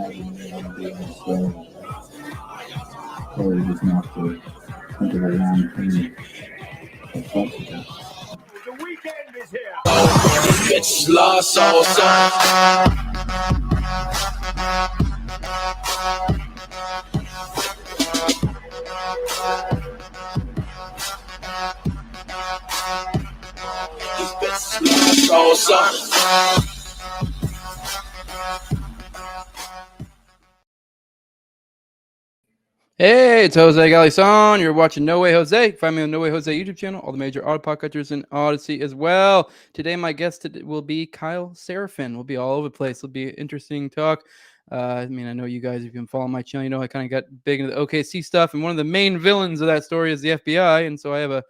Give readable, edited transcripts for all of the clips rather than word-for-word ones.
or just not to enter around and The weekend is here. Bitch, lost all son. These bitches lost all son. Hey, it's Jose Garrison. You're watching No Way Jose. Find me on No Way Jose YouTube channel, all the major auto podcasters in Odyssey as well. Today, my guest will be Kyle Seraphin. We'll be all over the place. It'll be an interesting talk. I know you guys, if you've been following my channel, you know I kind of got big into the OKC stuff, and one of the main villains of that story is the FBI, and so I have a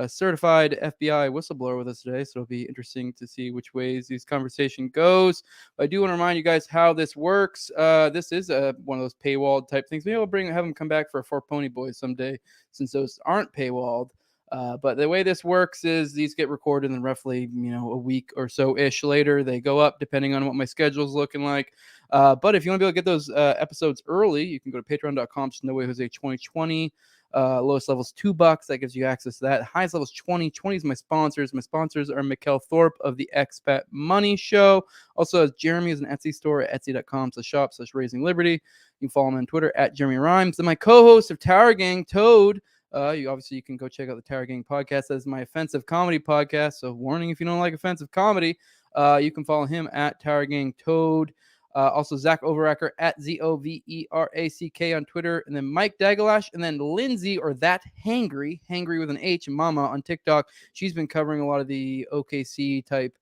certified FBI whistleblower with us today, so it'll be interesting to see which ways this conversation goes. I do want to remind you guys how this works. This is one of those paywalled type things. Maybe I'll have them come back for a 4 Pony Boys someday, since those aren't paywalled. But the way this works is these get recorded, and roughly a week or so ish later they go up, depending on what my schedule's looking like. But if you want to be able to get those episodes early, you can go to patreon.com/NoWayJose2020. Lowest level is $2. That gives you access to that. Highest level is 20. 20 is my sponsors. My sponsors are Mikkel Thorpe of the Expat Money Show. Also, Jeremy is an Etsy store at etsy.com/shop/raising liberty. You can follow him on Twitter at Jeremy Rhymes. And my co-host of Tower Gang, Toad. You can go check out the Tower Gang podcast. That is my offensive comedy podcast. So warning, if you don't like offensive comedy, you can follow him at Tower Gang Toad. Also, Zach Overacker at ZOVERACK on Twitter, and then Mike Dagalash, and then Lindsay, or that Hangry with an H, Mama on TikTok. She's been covering a lot of the OKC type,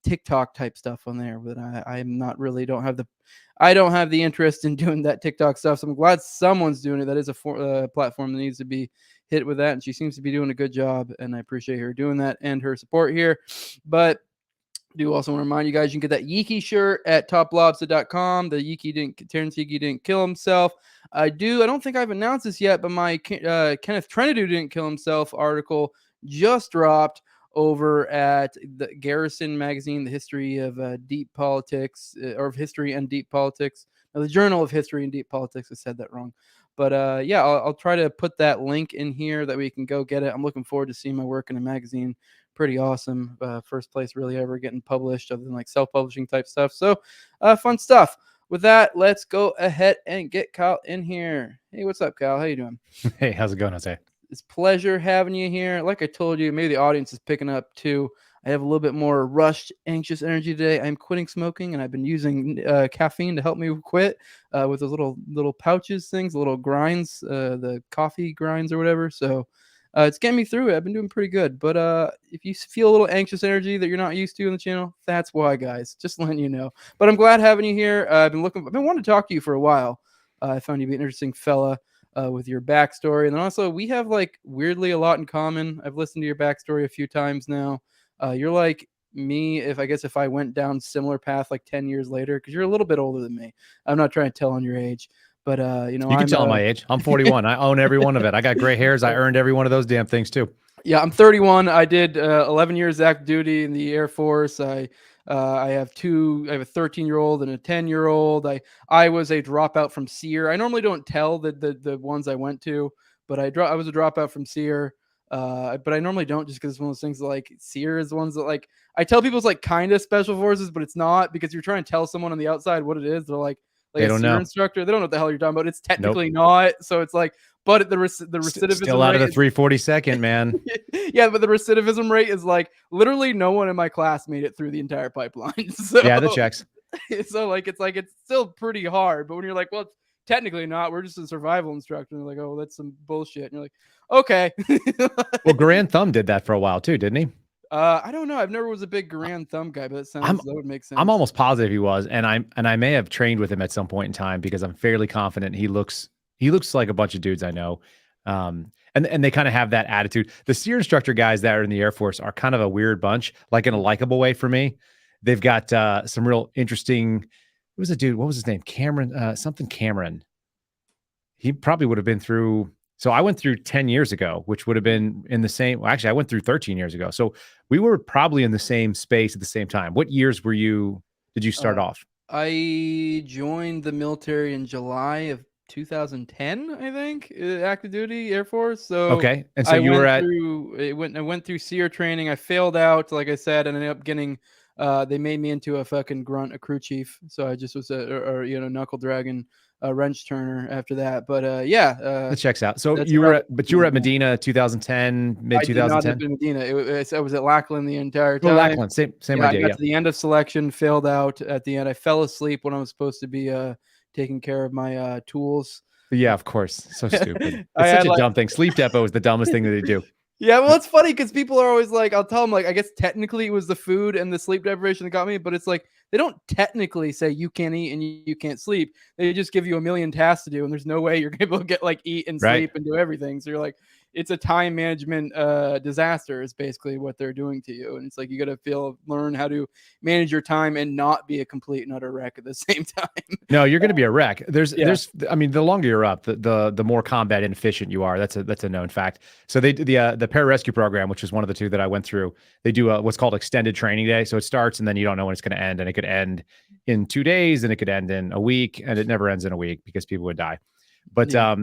TikTok type stuff on there. But I don't have the interest in doing that TikTok stuff. So I'm glad someone's doing it. That is a platform that needs to be hit with that, and she seems to be doing a good job, and I appreciate her doing that and her support here. But do also want to remind you guys, you can get that Yeeky shirt at TopLobsta.com. Terrence Yeeky didn't kill himself. I don't think I've announced this yet, but my Kenneth Trentadue didn't kill himself article just dropped over at the Garrison magazine, the history of deep politics, or of history and deep politics. Now, the Journal of History and Deep Politics. I said that wrong. But I'll try to put that link in here that we can go get it. I'm looking forward to seeing my work in a magazine. Pretty awesome. First place really ever getting published, other than like self-publishing type stuff. So fun stuff. With that, let's go ahead and get Kyle in here. Hey, what's up, Kyle? How you doing? Hey, how's it going, Jose? It's a pleasure having you here. Like I told you, maybe the audience is picking up too. I have a little bit more rushed, anxious energy today. I'm quitting smoking, and I've been using caffeine to help me quit with those little pouches things, little grinds, the coffee grinds or whatever. So it's getting me through it. I've been doing pretty good. But if you feel a little anxious energy that you're not used to on the channel, that's why, guys. Just letting you know. But I'm glad having you here. I've been wanting to talk to you for a while. I found you to be an interesting fella with your backstory. And then also, we have like weirdly a lot in common. I've listened to your backstory a few times now. You're like me, if I went down similar path like 10 years later, because you're a little bit older than me. I'm not trying to tell on your age. But, you can tell my age. I'm 41. I own every one of it. I got gray hairs. I earned every one of those damn things too. Yeah, I'm 31. I did 11 years active duty in the Air Force. I have a 13-year-old and a 10-year-old. I was a dropout from SEER. I normally don't tell the ones I went to, but I was a dropout from SEER. But I normally don't, just because it's one of those things that, like, SEER is the ones that, like, I tell people it's like kind of special forces, but it's not, because you're trying to tell someone on the outside what it is. They're like they don't know. Instructor, they don't know what the hell you're talking about. It's technically not. So it's like, but the recidivism still out of the 342nd, man. Yeah, but the recidivism rate is like literally no one in my class made it through the entire pipeline. So, yeah, the checks. So it's still pretty hard. But when you're like, well, it's technically not. We're just a survival instructor. And they're like, oh, that's some bullshit. And you're like, okay. Well, Grand Thumb did that for a while too, didn't he? I don't know. I've never was a big Grand Thumb guy, but that would make sense. I'm almost positive he was, and I may have trained with him at some point in time, because I'm fairly confident he looks like a bunch of dudes I know. And they kind of have that attitude. The SEER instructor guys that are in the Air Force are kind of a weird bunch, like in a likable way for me. They've got some real interesting. It was a dude. What was his name? Cameron. He probably would have been through. So I went through 10 years ago, which would have been in the same. Well, actually, I went through 13 years ago. So we were probably in the same space at the same time. What years did you start off? I joined the military in July of 2010, I think, active duty Air Force. So Okay. And so you were at, I went through SEER training. I failed out, like I said, and ended up getting. They made me into a fucking grunt, a crew chief. So I just was knuckle dragon, wrench turner after that. But yeah, that checks out. So that's you where were I at, but you were at Medina 2010, mid I did not live 2010. in Medina. I was at Lackland the entire Oh, time. Lackland, same Yeah, I idea. got Yeah. to the end of selection, failed out at the end. I fell asleep when I was supposed to be taking care of my tools. Yeah, of course. So stupid. I It's such had a like dumb thing. Sleep depot is the dumbest thing that they do. yeah, well, it's funny because people are always like, I'll tell them like, I guess technically it was the food and the sleep deprivation that got me, but it's like they don't technically say you can't eat and you can't sleep. They just give you a million tasks to do, and there's no way you're able to get like eat and Right. sleep and do everything. So you're like, it's a time management disaster is basically what they're doing to you, and it's like you got to learn how to manage your time and not be a complete and utter wreck at the same time. No, you're going to be a wreck. Yeah. I mean, the longer you're up, the more combat inefficient you are. That's a known fact. So they the pararescue program, which is one of the two that I went through, they do what's called extended training day. So it starts and then you don't know when it's going to end, and it could end in 2 days, and it could end in a week, and it never ends in a week because people would die. But Yeah.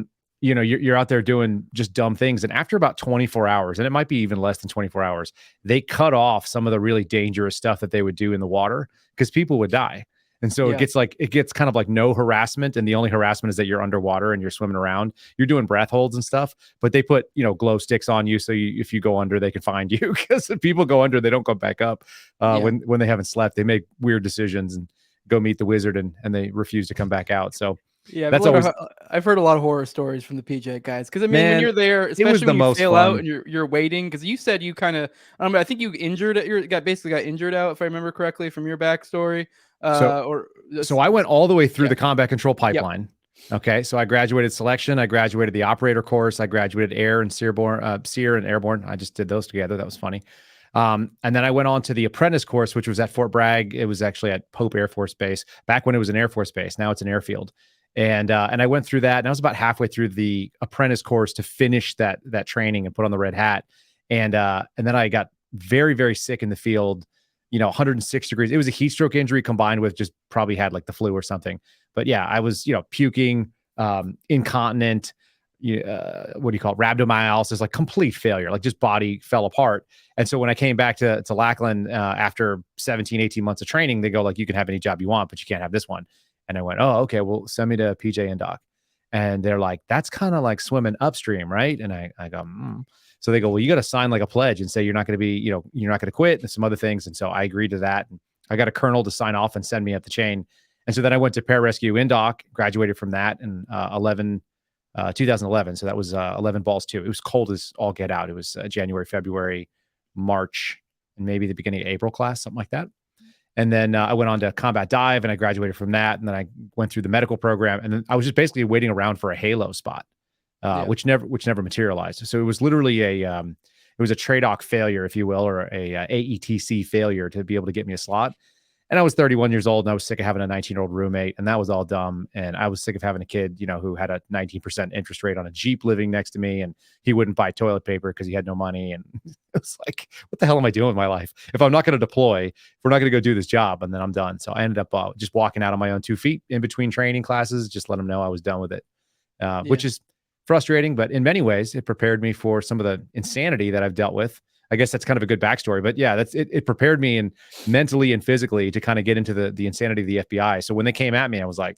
you're out there doing just dumb things, and after about 24 hours, and it might be even less than 24 hours, they cut off some of the really dangerous stuff that they would do in the water because people would die. And so Yeah. it gets kind of like no harassment. And the only harassment is that you're underwater and you're swimming around, you're doing breath holds and stuff, but they put, glow sticks on you. So if you go under, they can find you because if people go under, they don't go back up. Yeah. When they haven't slept, they make weird decisions and go meet the wizard and they refuse to come back out. So Yeah, that's but always, I've heard a lot of horror stories from the PJ guys. Because I mean, when man, you're there, it was especially the when you most fail out fun. and you're waiting, because you said you kind of, I think you injured it. You got injured out, if I remember correctly, from your backstory. So I went all the way through Yeah. the combat control Yep. pipeline. Okay, so I graduated selection. I graduated the operator course. I graduated air and SEER and airborne. I just did those together. That was funny. And then I went on to the apprentice course, which was at Fort Bragg. It was actually at Pope Air Force Base back when it was an Air Force base. Now it's an airfield. And I went through that, and I was about halfway through the apprentice course to finish that training and put on the red hat. And then I got very, very sick in the field. 106 degrees. It was a heat stroke injury combined with just probably had like the flu or something. But yeah, I was, puking, incontinent, what do you call it? Rhabdomyolysis, like complete failure, like just body fell apart. And so when I came back to Lackland after 17, 18 months of training, they go like, you can have any job you want, but you can't have this one. And I went, oh, okay, well, send me to PJ and Doc. And they're like, that's kind of like swimming upstream, right? And I go, So they go, well, you got to sign like a pledge and say you're not going to be, you're not going to quit and some other things. And so I agreed to that. And I got a colonel to sign off and send me up the chain. And so then I went to pararescue in Doc, graduated from that in 2011. So that was 11 balls too. It was cold as all get out. It was January, February, March, and maybe the beginning of April class, something like that. And then I went on to combat dive and I graduated from that. And then I went through the medical program. And then I was just basically waiting around for a halo spot. Which never materialized. So it was literally a TRADOC failure, if you will, or a AETC failure to be able to get me a slot. And I was 31 years old and I was sick of having a 19-year-old roommate, and that was all dumb. And I was sick of having a kid, who had a 19% interest rate on a Jeep living next to me, and he wouldn't buy toilet paper because he had no money. And it was like, what the hell am I doing with my life? If I'm not going to deploy, if we're not going to go do this job, and then I'm done. So I ended up just walking out on my own 2 feet in between training classes, just let them know I was done with it, which is frustrating, but in many ways it prepared me for some of the insanity that I've dealt with. I guess that's kind of a good backstory, but yeah, it prepared me and mentally and physically to kind of get into the insanity of the FBI. So when they came at me, I was like,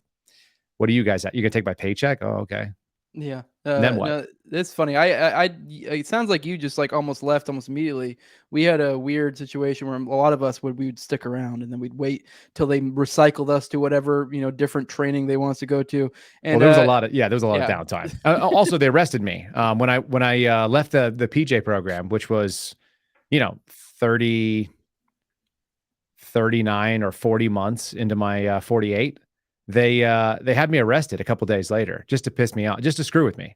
what are you guys at? You gonna take my paycheck? Oh, okay. Yeah. Then what? No, it's funny. It sounds like you just like almost left almost immediately. We had a weird situation where a lot of us would stick around, and then we'd wait till they recycled us to whatever, different training they want us to go to. And there was a lot of yeah. downtime. Also, they arrested me when I left the PJ program, which was, 39 or 40 months into my 48. They had me arrested a couple days later just to piss me off, just to screw with me.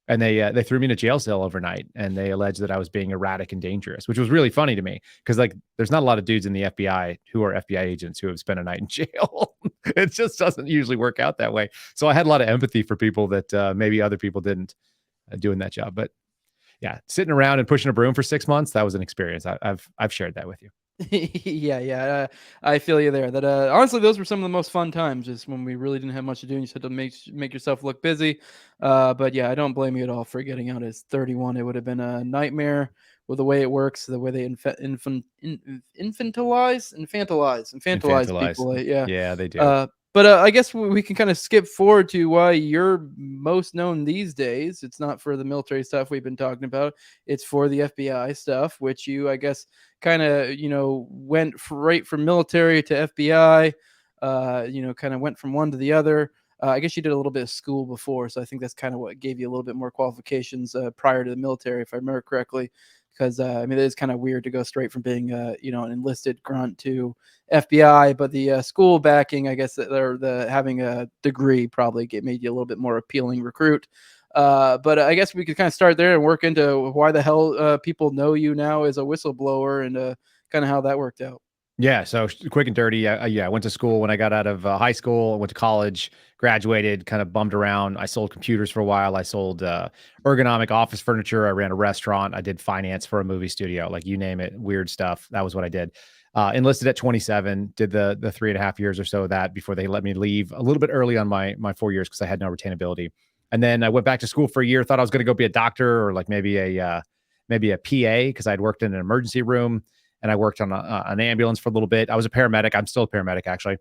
And they threw me in a jail cell overnight, and they alleged that I was being erratic and dangerous, which was really funny to me because like there's not a lot of dudes in the FBI who are FBI agents who have spent a night in jail. It just doesn't usually work out that way. So I had a lot of empathy for people that maybe other people didn't doing that job. But yeah, sitting around and pushing a broom for 6 months, that was an experience. I've shared that with you. Yeah. I feel you there. That honestly, those were some of the most fun times, just when we really didn't have much to do and you just had to make yourself look busy. But yeah, I don't blame you at all for getting out as 31. It would have been a nightmare with the way it works, the way they infantilize Infantilize. people. Yeah. Yeah, they do. But I guess we can kind of skip forward to why you're most known these days. It's not for the military stuff we've been talking about. It's for the FBI stuff, which you, I guess, kind of, went right from military to FBI, kind of went from one to the other. I guess you did a little bit of school before, so I think that's kind of what gave you a little bit more qualifications prior to the military, if I remember correctly. Because I mean, it is kind of weird to go straight from being, an enlisted grunt to FBI, but the school backing, I guess, or the having a degree probably made you a little bit more appealing recruit. But I guess we could kind of start there and work into why the hell people know you now as a whistleblower and kind of how that worked out. Yeah, so quick and dirty. I went to school when I got out of high school. I went to college, graduated, kind of bummed around. I sold computers for a while. I sold ergonomic office furniture. I ran a restaurant. I did finance for a movie studio, like you name it, weird stuff. That was what I did. Enlisted at 27, did the 3.5 years or so of that before they let me leave a little bit early on my 4 years because I had no retainability. And then I went back to school for a year. Thought I was going to go be a doctor or like maybe a PA because I'd worked in an emergency room. And I worked on an ambulance for a little bit. I was a paramedic. I'm still a paramedic, actually.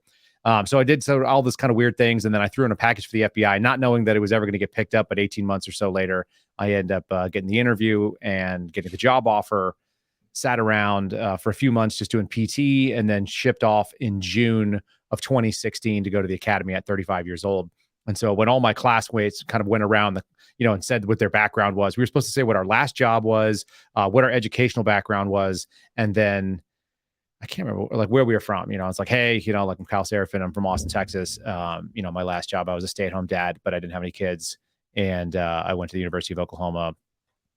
So I did all this kind of weird things. And then I threw in a package for the FBI, not knowing that it was ever going to get picked up. But 18 months or so later, I ended up getting the interview and getting the job offer, sat around for a few months just doing PT, and then shipped off in June of 2016 to go to the academy at 35 years old. And so when all my classmates kind of went around and said what their background was, we were supposed to say what our last job was, what our educational background was. And then I can't remember like where we were from. It's like, hey, like I'm Kyle Seraphin. I'm from Austin, Texas. My last job, I was a stay-at-home dad, but I didn't have any kids. And I went to the University of Oklahoma.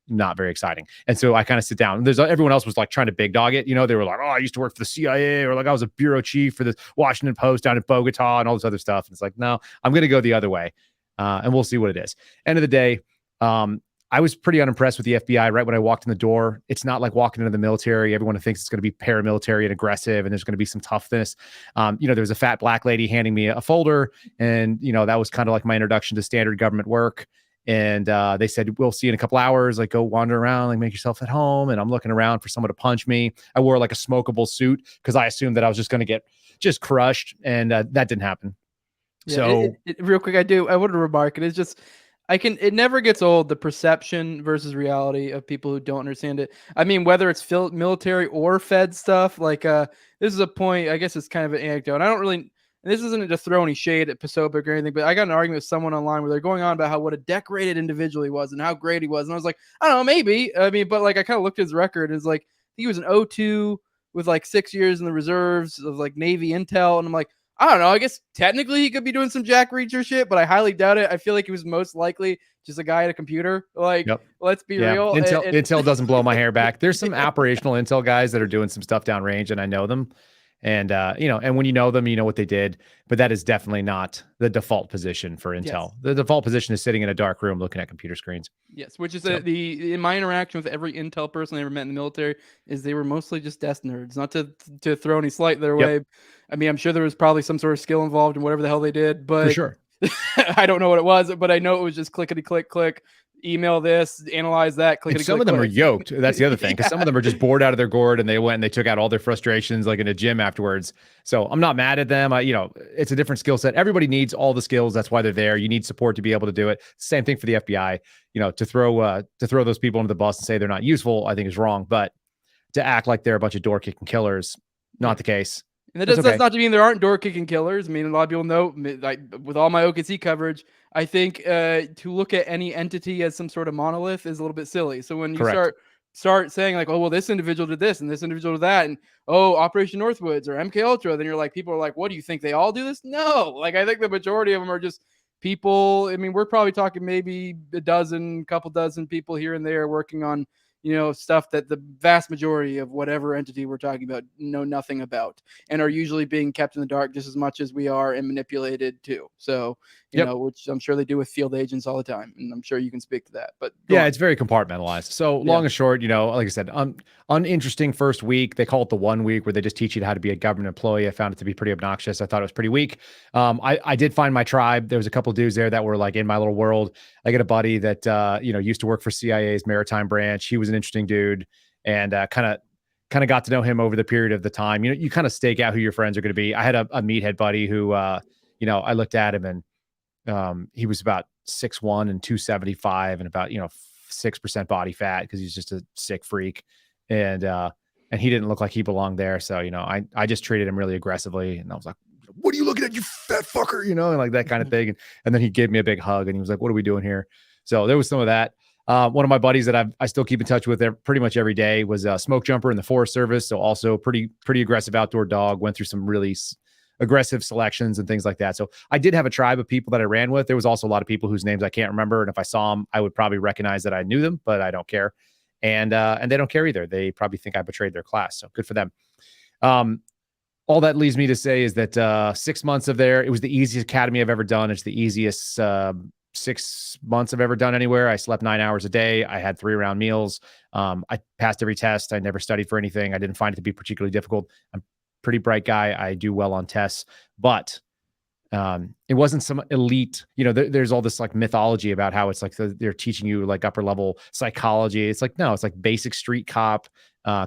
Not very exciting. And so I kind of sit down. Everyone else was like trying to big dog it. They were like, oh, I used to work for the CIA, or like I was a bureau chief for the Washington Post down in Bogota and all this other stuff. And it's like, no, I'm going to go the other way. And we'll see what it is. End of the day, I was pretty unimpressed with the FBI right when I walked in the door. It's not like walking into the military. Everyone thinks it's going to be paramilitary and aggressive, and there's going to be some toughness. There was a fat black lady handing me a folder, and that was kind of like my introduction to standard government work. And they said, we'll see you in a couple hours. Like, go wander around, like make yourself at home. And I'm looking around for someone to punch me. I wore like a smokable suit because I assumed that I was just going to get just crushed. And that didn't happen. Yeah, So real quick, I want to remark it. It's just, it never gets old, the perception versus reality of people who don't understand it. I mean, whether it's military or Fed stuff, like, this is a point, I guess it's kind of an anecdote. I don't really, and this isn't to throw any shade at Posobiec or anything, but I got an argument with someone online where they're going on about what a decorated individual he was and how great he was. And I was like, I don't know, maybe. I mean, but like, I kind of looked at his record. It's like, he was an O2 with like 6 years in the reserves of like Navy intel. And I'm like, I don't know. I guess technically he could be doing some Jack Reacher shit, but I highly doubt it. I feel like he was most likely just a guy at a computer. Like, yep. Let's be real. Intel doesn't blow my hair back. There's some operational intel guys that are doing some stuff downrange, and I know them. And, and when you know them, you know what they did, but that is definitely not the default position for Intel. Yes. The default position is sitting in a dark room looking at computer screens. Yes, which is in my interaction with every Intel person I ever met in the military is they were mostly just desk nerds. Not to throw any slight their way. I mean, I'm sure there was probably some sort of skill involved in whatever the hell they did, but for sure. I don't know what it was, but I know it was just clickety click. Email this, analyze that, click. Some of them are yoked. That's the other thing, because some of them are just bored out of their gourd, and they went and they took out all their frustrations like in a gym afterwards. So I'm not mad at them. It's a different skill set. Everybody needs all the skills. That's why they're there. You need support to be able to do it. Same thing for the FBI. To throw those people into the bus and say they're not useful, I think is wrong. But to act like they're a bunch of door kicking killers, not the case. And that's not to mean there aren't door kicking killers. I mean, a lot of people know, like, with all my OKC coverage, I think to look at any entity as some sort of monolith is a little bit silly. So when you start saying like, oh, well, this individual did this and this individual did that, and Operation Northwoods or MK Ultra, then you're like, people are like, what do you think they all do this? No, like I think the majority of them are just people. I mean, we're probably talking maybe couple dozen people here and there working on stuff that the vast majority of whatever entity we're talking about know nothing about, and are usually being kept in the dark just as much as we are, and manipulated too. So, which I'm sure they do with field agents all the time, and I'm sure you can speak to that. But yeah, it's very compartmentalized. So long and short, like I said, uninteresting first week. They call it the 1 week where they just teach you how to be a government employee. I found it to be pretty obnoxious. I thought it was pretty weak. I did find my tribe. There was a couple of dudes there that were like in my little world. I got a buddy that used to work for CIA's maritime branch. He was an interesting dude, and kind of got to know him over the period of the time. You kind of stake out who your friends are going to be. I had a meathead buddy who I looked at him, and he was about 6'1" and 275 and about 6% body fat because he's just a sick freak, and he didn't look like he belonged there. So I just treated him really aggressively, and I was like, "What are you looking at, you fat fucker?" And like that kind of thing. And then he gave me a big hug, and he was like, "What are we doing here?" So there was some of that. One of my buddies that I still keep in touch with pretty much every day was a smoke jumper in the Forest Service. So also pretty aggressive outdoor dog. Went through some really aggressive selections and things like that. So I did have a tribe of people that I ran with. There was also a lot of people whose names I can't remember, and if I saw them, I would probably recognize that I knew them, but I don't care. And they don't care either. They probably think I betrayed their class. So good for them. All that leads me to say is that 6 months of there, it was the easiest academy I've ever done. It's the easiest 6 months I've ever done anywhere. I slept 9 hours a day. I had 3-round meals. I passed every test. I never studied for anything. I didn't find it to be particularly difficult. I'm pretty bright guy. I do well on tests, but it wasn't some elite, there's all this like mythology about how it's like they're teaching you like upper level psychology. It's like, no, it's like basic street cop,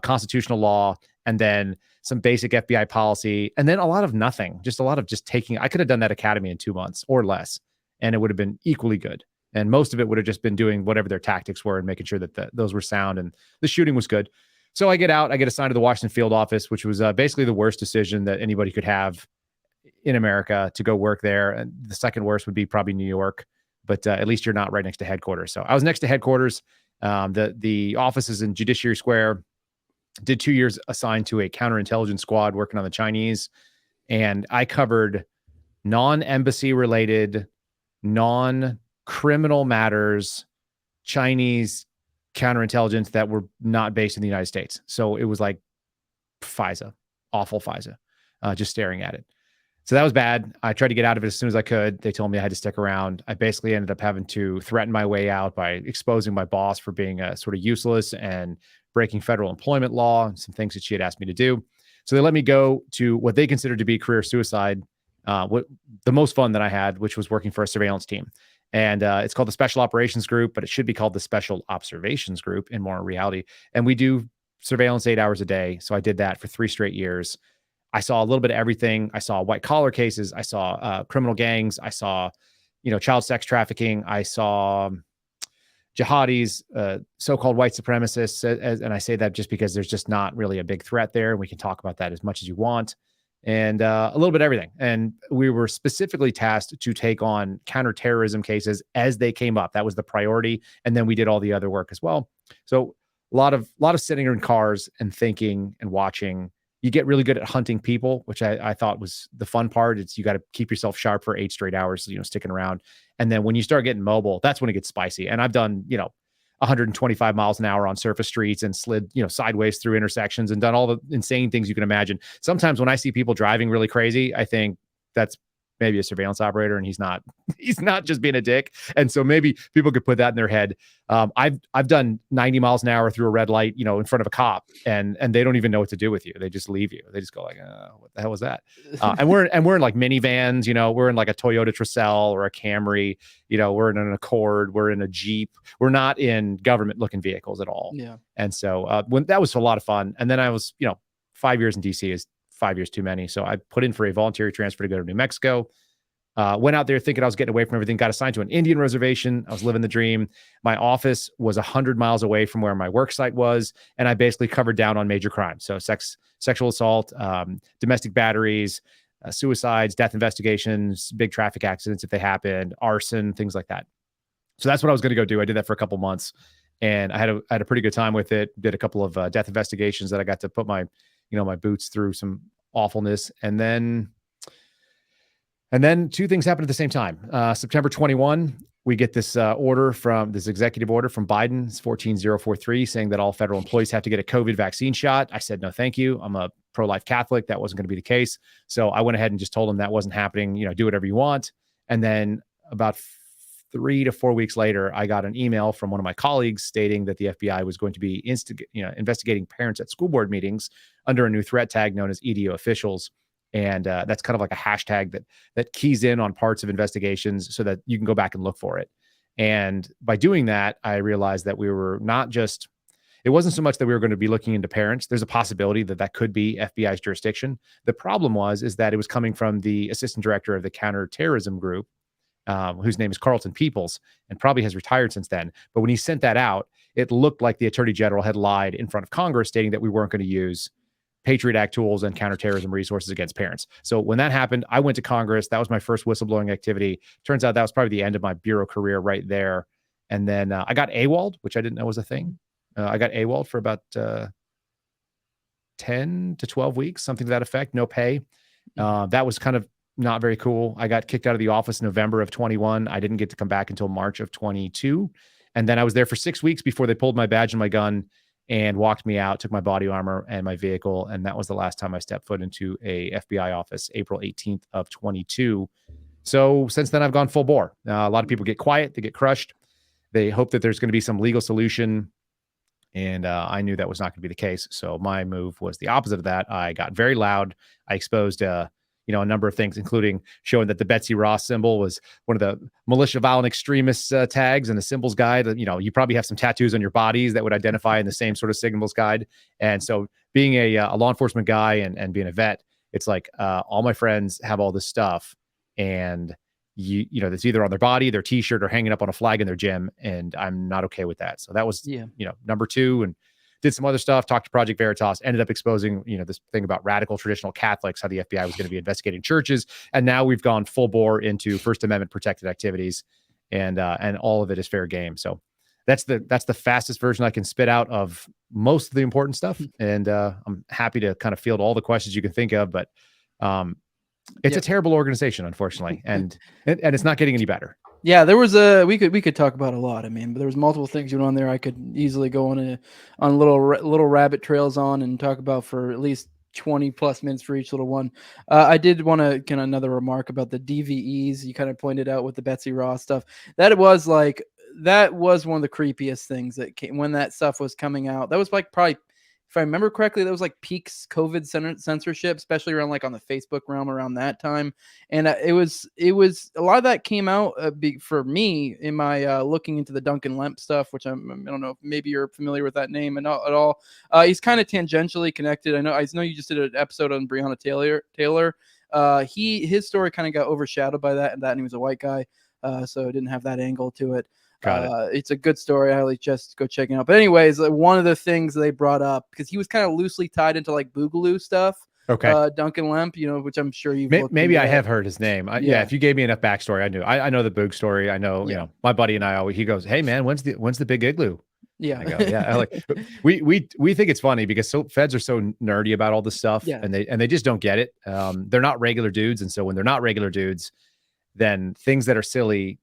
constitutional law, and then some basic FBI policy, and then a lot of nothing, just a lot of just taking. I could have done that academy in 2 months or less, and it would have been equally good. And most of it would have just been doing whatever their tactics were and making sure that those were sound, and the shooting was good. So I get out, I get assigned to the Washington field office, which was basically the worst decision that anybody could have in America, to go work there. And the second worst would be probably New York, but at least you're not right next to headquarters. So I was next to headquarters. The office is in Judiciary Square. Did 2 years assigned to a counterintelligence squad working on the Chinese. And I covered non-embassy related, non-criminal matters, Chinese counterintelligence that were not based in the United States. So it was like FISA, awful FISA, just staring at it. So that was bad. I tried to get out of it as soon as I could. They told me I had to stick around. I basically ended up having to threaten my way out by exposing my boss for being sort of useless and breaking federal employment law and some things that she had asked me to do. So they let me go to what they considered to be career suicide, the most fun that I had, which was working for a surveillance team. And it's called the Special Operations Group, but it should be called the Special Observations Group in more reality. And we do surveillance 8 hours a day. So I did that for 3 straight years. I saw a little bit of everything. I saw white collar cases. I saw criminal gangs. I saw, child sex trafficking. I saw jihadis, so-called white supremacists. And I say that just because there's just not really a big threat there. We can talk about that as much as you want. And a little bit of everything. And we were specifically tasked to take on counterterrorism cases as they came up. That was the priority. And then we did all the other work as well. So a lot of sitting in cars and thinking and watching. You get really good at hunting people, which I thought was the fun part. It's you got to keep yourself sharp for 8 straight hours, sticking around. And then when you start getting mobile, that's when it gets spicy. And I've done, 125 miles an hour on surface streets and slid, sideways through intersections and done all the insane things you can imagine. Sometimes when I see people driving really crazy, I think that's maybe a surveillance operator and he's not just being a dick. And so maybe people could put that in their head. I've done 90 miles an hour through a red light, in front of a cop and they don't even know what to do with you. They just leave you. They just go like, what the hell was that? And we're in like minivans, we're in like a Toyota Tercel or a Camry, we're in an Accord, we're in a Jeep. We're not in government looking vehicles at all. Yeah. And so when that was a lot of fun. And then I was, 5 years in DC is 5 years too many. So I put in for a voluntary transfer to go to New Mexico. Went out there thinking I was getting away from everything, got assigned to an Indian reservation. I was living the dream. My office was 100 miles away from where my work site was. And I basically covered down on major crimes. So sexual assault, domestic batteries, suicides, death investigations, big traffic accidents if they happened, arson, things like that. So that's what I was going to go do. I did that for a couple months and I had a pretty good time with it. Did a couple of death investigations that I got to put my boots through some awfulness. And then 2 things happened at the same time. September 21, we get this this executive order from Biden, it's 14043, saying that all federal employees have to get a COVID vaccine shot. I said, no, thank you. I'm a pro-life Catholic. That wasn't going to be the case. So I went ahead and just told them that wasn't happening. Do whatever you want. And then about 3 to 4 weeks later, I got an email from one of my colleagues stating that the FBI was going to be investigating parents at school board meetings under a new threat tag known as EDO officials. And that's kind of like a hashtag that keys in on parts of investigations so that you can go back and look for it. And by doing that, I realized that we were it wasn't so much that we were going to be looking into parents. There's a possibility that could be FBI's jurisdiction. The problem is that it was coming from the assistant director of the counterterrorism group, whose name is Carlton Peoples, and probably has retired since then. But when he sent that out, it looked like the attorney general had lied in front of Congress, stating that we weren't going to use Patriot Act tools and counterterrorism resources against parents. So when that happened, I went to Congress. That was my first whistleblowing activity. Turns out that was probably the end of my bureau career right there. And then I got AWOL'd, which I didn't know was a thing. I got AWOL'd for about 10 to 12 weeks, something to that effect, no pay. That was kind of not very cool. I got kicked out of the office in November of 21. I didn't get to come back until March of 22. And then I was there for 6 weeks before they pulled my badge and my gun and walked me out, took my body armor and my vehicle. And that was the last time I stepped foot into a FBI office, April 18th of 22. So since then, I've gone full bore. A lot of people get quiet, they get crushed. They hope that there's going to be some legal solution. And I knew that was not going to be the case. So my move was the opposite of that. I got very loud. I exposed a number of things, including showing that the Betsy Ross symbol was one of the militia violent extremists tags in the symbols guide. You probably have some tattoos on your bodies that would identify in the same sort of symbols guide. And so being a law enforcement guy and being a vet, it's like all my friends have all this stuff, and it's either on their body, their t-shirt, or hanging up on a flag in their gym. And I'm not okay with that. So that was, number two. And did some other stuff, talked to Project Veritas, ended up exposing, this thing about radical traditional Catholics, how the FBI was going to be investigating churches. And now we've gone full bore into First Amendment protected activities, and all of it is fair game. So that's the fastest version I can spit out of most of the important stuff. And I'm happy to kind of field all the questions you can think of, but it's a terrible organization, unfortunately. And it's not getting any better. Yeah, there was we could talk about a lot. I mean, but there was multiple things on there I could easily go on little rabbit trails on and talk about for at least 20 plus minutes for each little one. I did want to kind of another remark about the DVEs you kind of pointed out with the Betsy Ross stuff. That was one of the creepiest things that came when that stuff was coming out. That was like probably, if I remember correctly, that was like peak COVID censorship, especially around like on the Facebook realm around that time. And it was a lot of that came out for me in my looking into the Duncan Lemp stuff, which I don't know if maybe you're familiar with that name and not at all. He's kind of tangentially connected. I know you just did an episode on Breonna Taylor. His story kind of got overshadowed by that, and he was a white guy, so it didn't have that angle to it. It's a good story. I highly just go check it out. But anyways, one of the things they brought up, because he was kind of loosely tied into like Boogaloo stuff. Okay. Duncan Lemp, which I'm sure you've maybe I have heard his name. Yeah. If you gave me enough backstory, I knew. I know the Boog story. I know, my buddy and I he goes, "Hey man, when's the big igloo?" Yeah. I go, yeah. We think it's funny because feds are so nerdy about all this stuff, and they just don't get it. They're not regular dudes, and so when they're not regular dudes, then things that are silly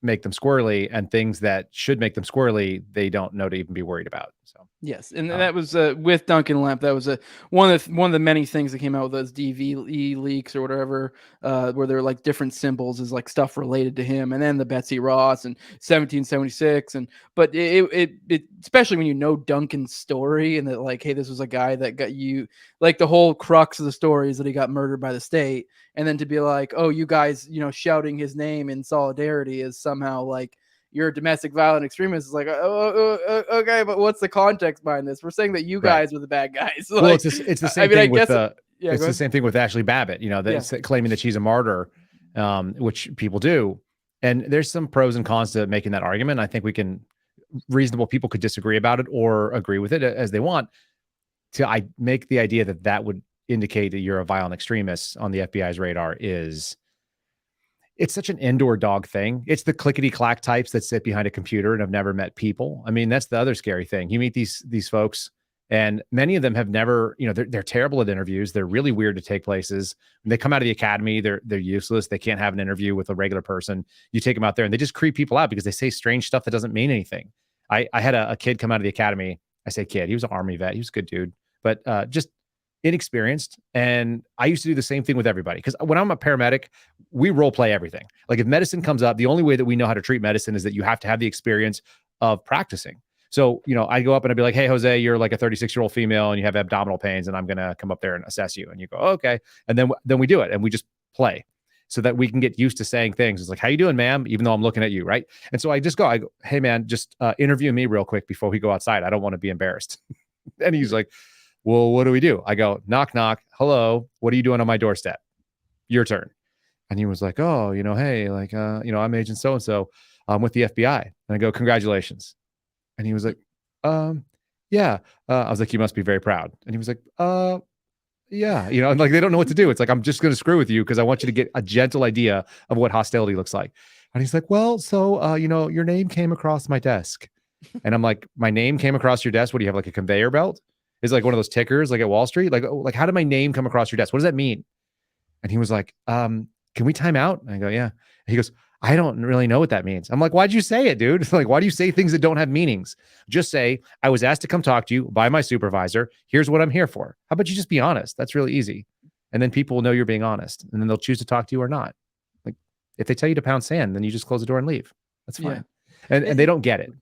make them squirrely, and things that should make them squirrely, they don't know to even be worried about. So yes, and that was with Duncan Lemp. That was one of the many things that came out with those DVE leaks or whatever, where they're like different symbols is like stuff related to him, and then the Betsy Ross and 1776, but it especially when you know Duncan's story and that like, hey, this was a guy that got you, like the whole crux of the story is that he got murdered by the state, and then to be like, oh, you guys, shouting his name in solidarity is somehow like you're a domestic violent extremist. It's like, okay, but what's the context behind this? We're saying that you guys were the bad guys. Well, it's the same thing with it's the same thing with Ashley Babbitt. Claiming that she's a martyr, which people do, and there's some pros and cons to making that argument. I think reasonable people could disagree about it or agree with it as they want. I make the idea that would indicate that you're a violent extremist on the FBI's radar it's such an indoor dog thing. It's the clickety clack types that sit behind a computer and have never met people. I mean, that's the other scary thing. You meet these folks And many of them have never, they're terrible at interviews. They're really weird to take places. When they come out of the academy, they're useless. They can't have an interview with a regular person. You take them out there and they just creep people out because they say strange stuff that doesn't mean anything. I had a kid come out of the academy. I say kid, he was an Army vet. He was a good dude, but just inexperienced. And I used to do the same thing with everybody. Because when I'm a paramedic, we role play everything. Like if medicine comes up, the only way that we know how to treat medicine is that you have to have the experience of practicing. So, I go up and I'd be like, hey, Jose, you're like a 36-year-old female and you have abdominal pains and I'm going to come up there and assess you. And you go, oh, okay. And then we do it and we just play so that we can get used to saying things. It's like, how you doing, ma'am? Even though I'm looking at you, right? And so I go, hey, man, just interview me real quick before we go outside. I don't want to be embarrassed. And he's like, well, what do we do? I go, knock, knock. Hello. What are you doing on my doorstep? Your turn. And he was like, oh, hey, like, I'm Agent So-and-so. I'm with the FBI. And I go, congratulations. And he was like, yeah. I was like, you must be very proud. And he was like, yeah. And like, they don't know what to do. It's like, I'm just going to screw with you because I want you to get a gentle idea of what hostility looks like. And he's like, well, so, your name came across my desk. And I'm like, my name came across your desk? What do you have, like a conveyor belt? Is like one of those tickers like at Wall Street? Like how did my name come across your desk? What does that mean? And he was like, can we time out? And I go, yeah. And he goes, I don't really know what that means. I'm like, why'd you say it, dude? Like, why do you say things that don't have meanings? Just say, I was asked to come talk to you by my supervisor. Here's what I'm here for. How about you just be honest? That's really easy. And then people will know you're being honest and then they'll choose to talk to you or not. Like if they tell you to pound sand, then you just close the door and leave. That's fine. Yeah. And they don't get it.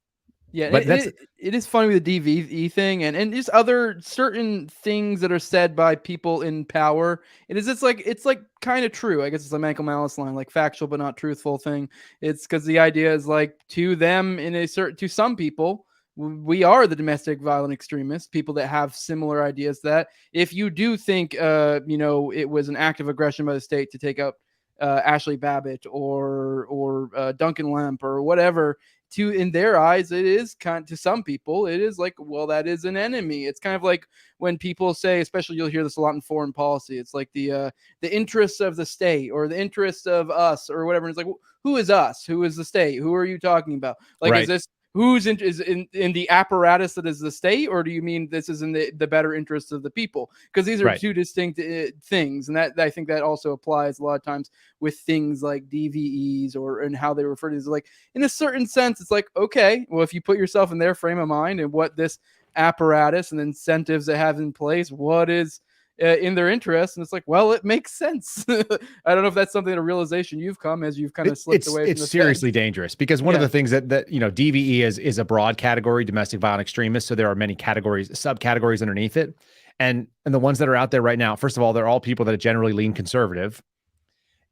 Yeah, but it is funny with the DVE thing and just other certain things that are said by people in power. It's like kind of true. I guess it's a Michael Malice line, like factual but not truthful thing. It's because the idea is like to them to some people, we are the domestic violent extremists, people that have similar ideas that if you do think, it was an act of aggression by the state to take out Ashley Babbitt or Duncan Lemp or whatever, in their eyes, it is to some people, it is like, well, that is an enemy. It's kind of like when people say, especially you'll hear this a lot in foreign policy, it's like the interests of the state or the interests of us or whatever. And it's like, who is us? Who is the state? Who are you talking about? Like, right. Is this who's in the apparatus that is the state, or do you mean this is in the better interests of the people? Because these are right. Two distinct things, and that I think that also applies a lot of times with things like DVEs and how they refer to it. Like in a certain sense, it's like, okay, well, if you put yourself in their frame of mind and what this apparatus and incentives they have in place, what is in their interest, and it's like, well, it makes sense. I don't know if that's something, a realization you've come as you've kind of slipped away from it's seriously dangerous because one of the things that DVE is a broad category, domestic violent extremist, so there are many categories, subcategories underneath it, and the ones that are out there right now, first of all, they're all people that generally lean conservative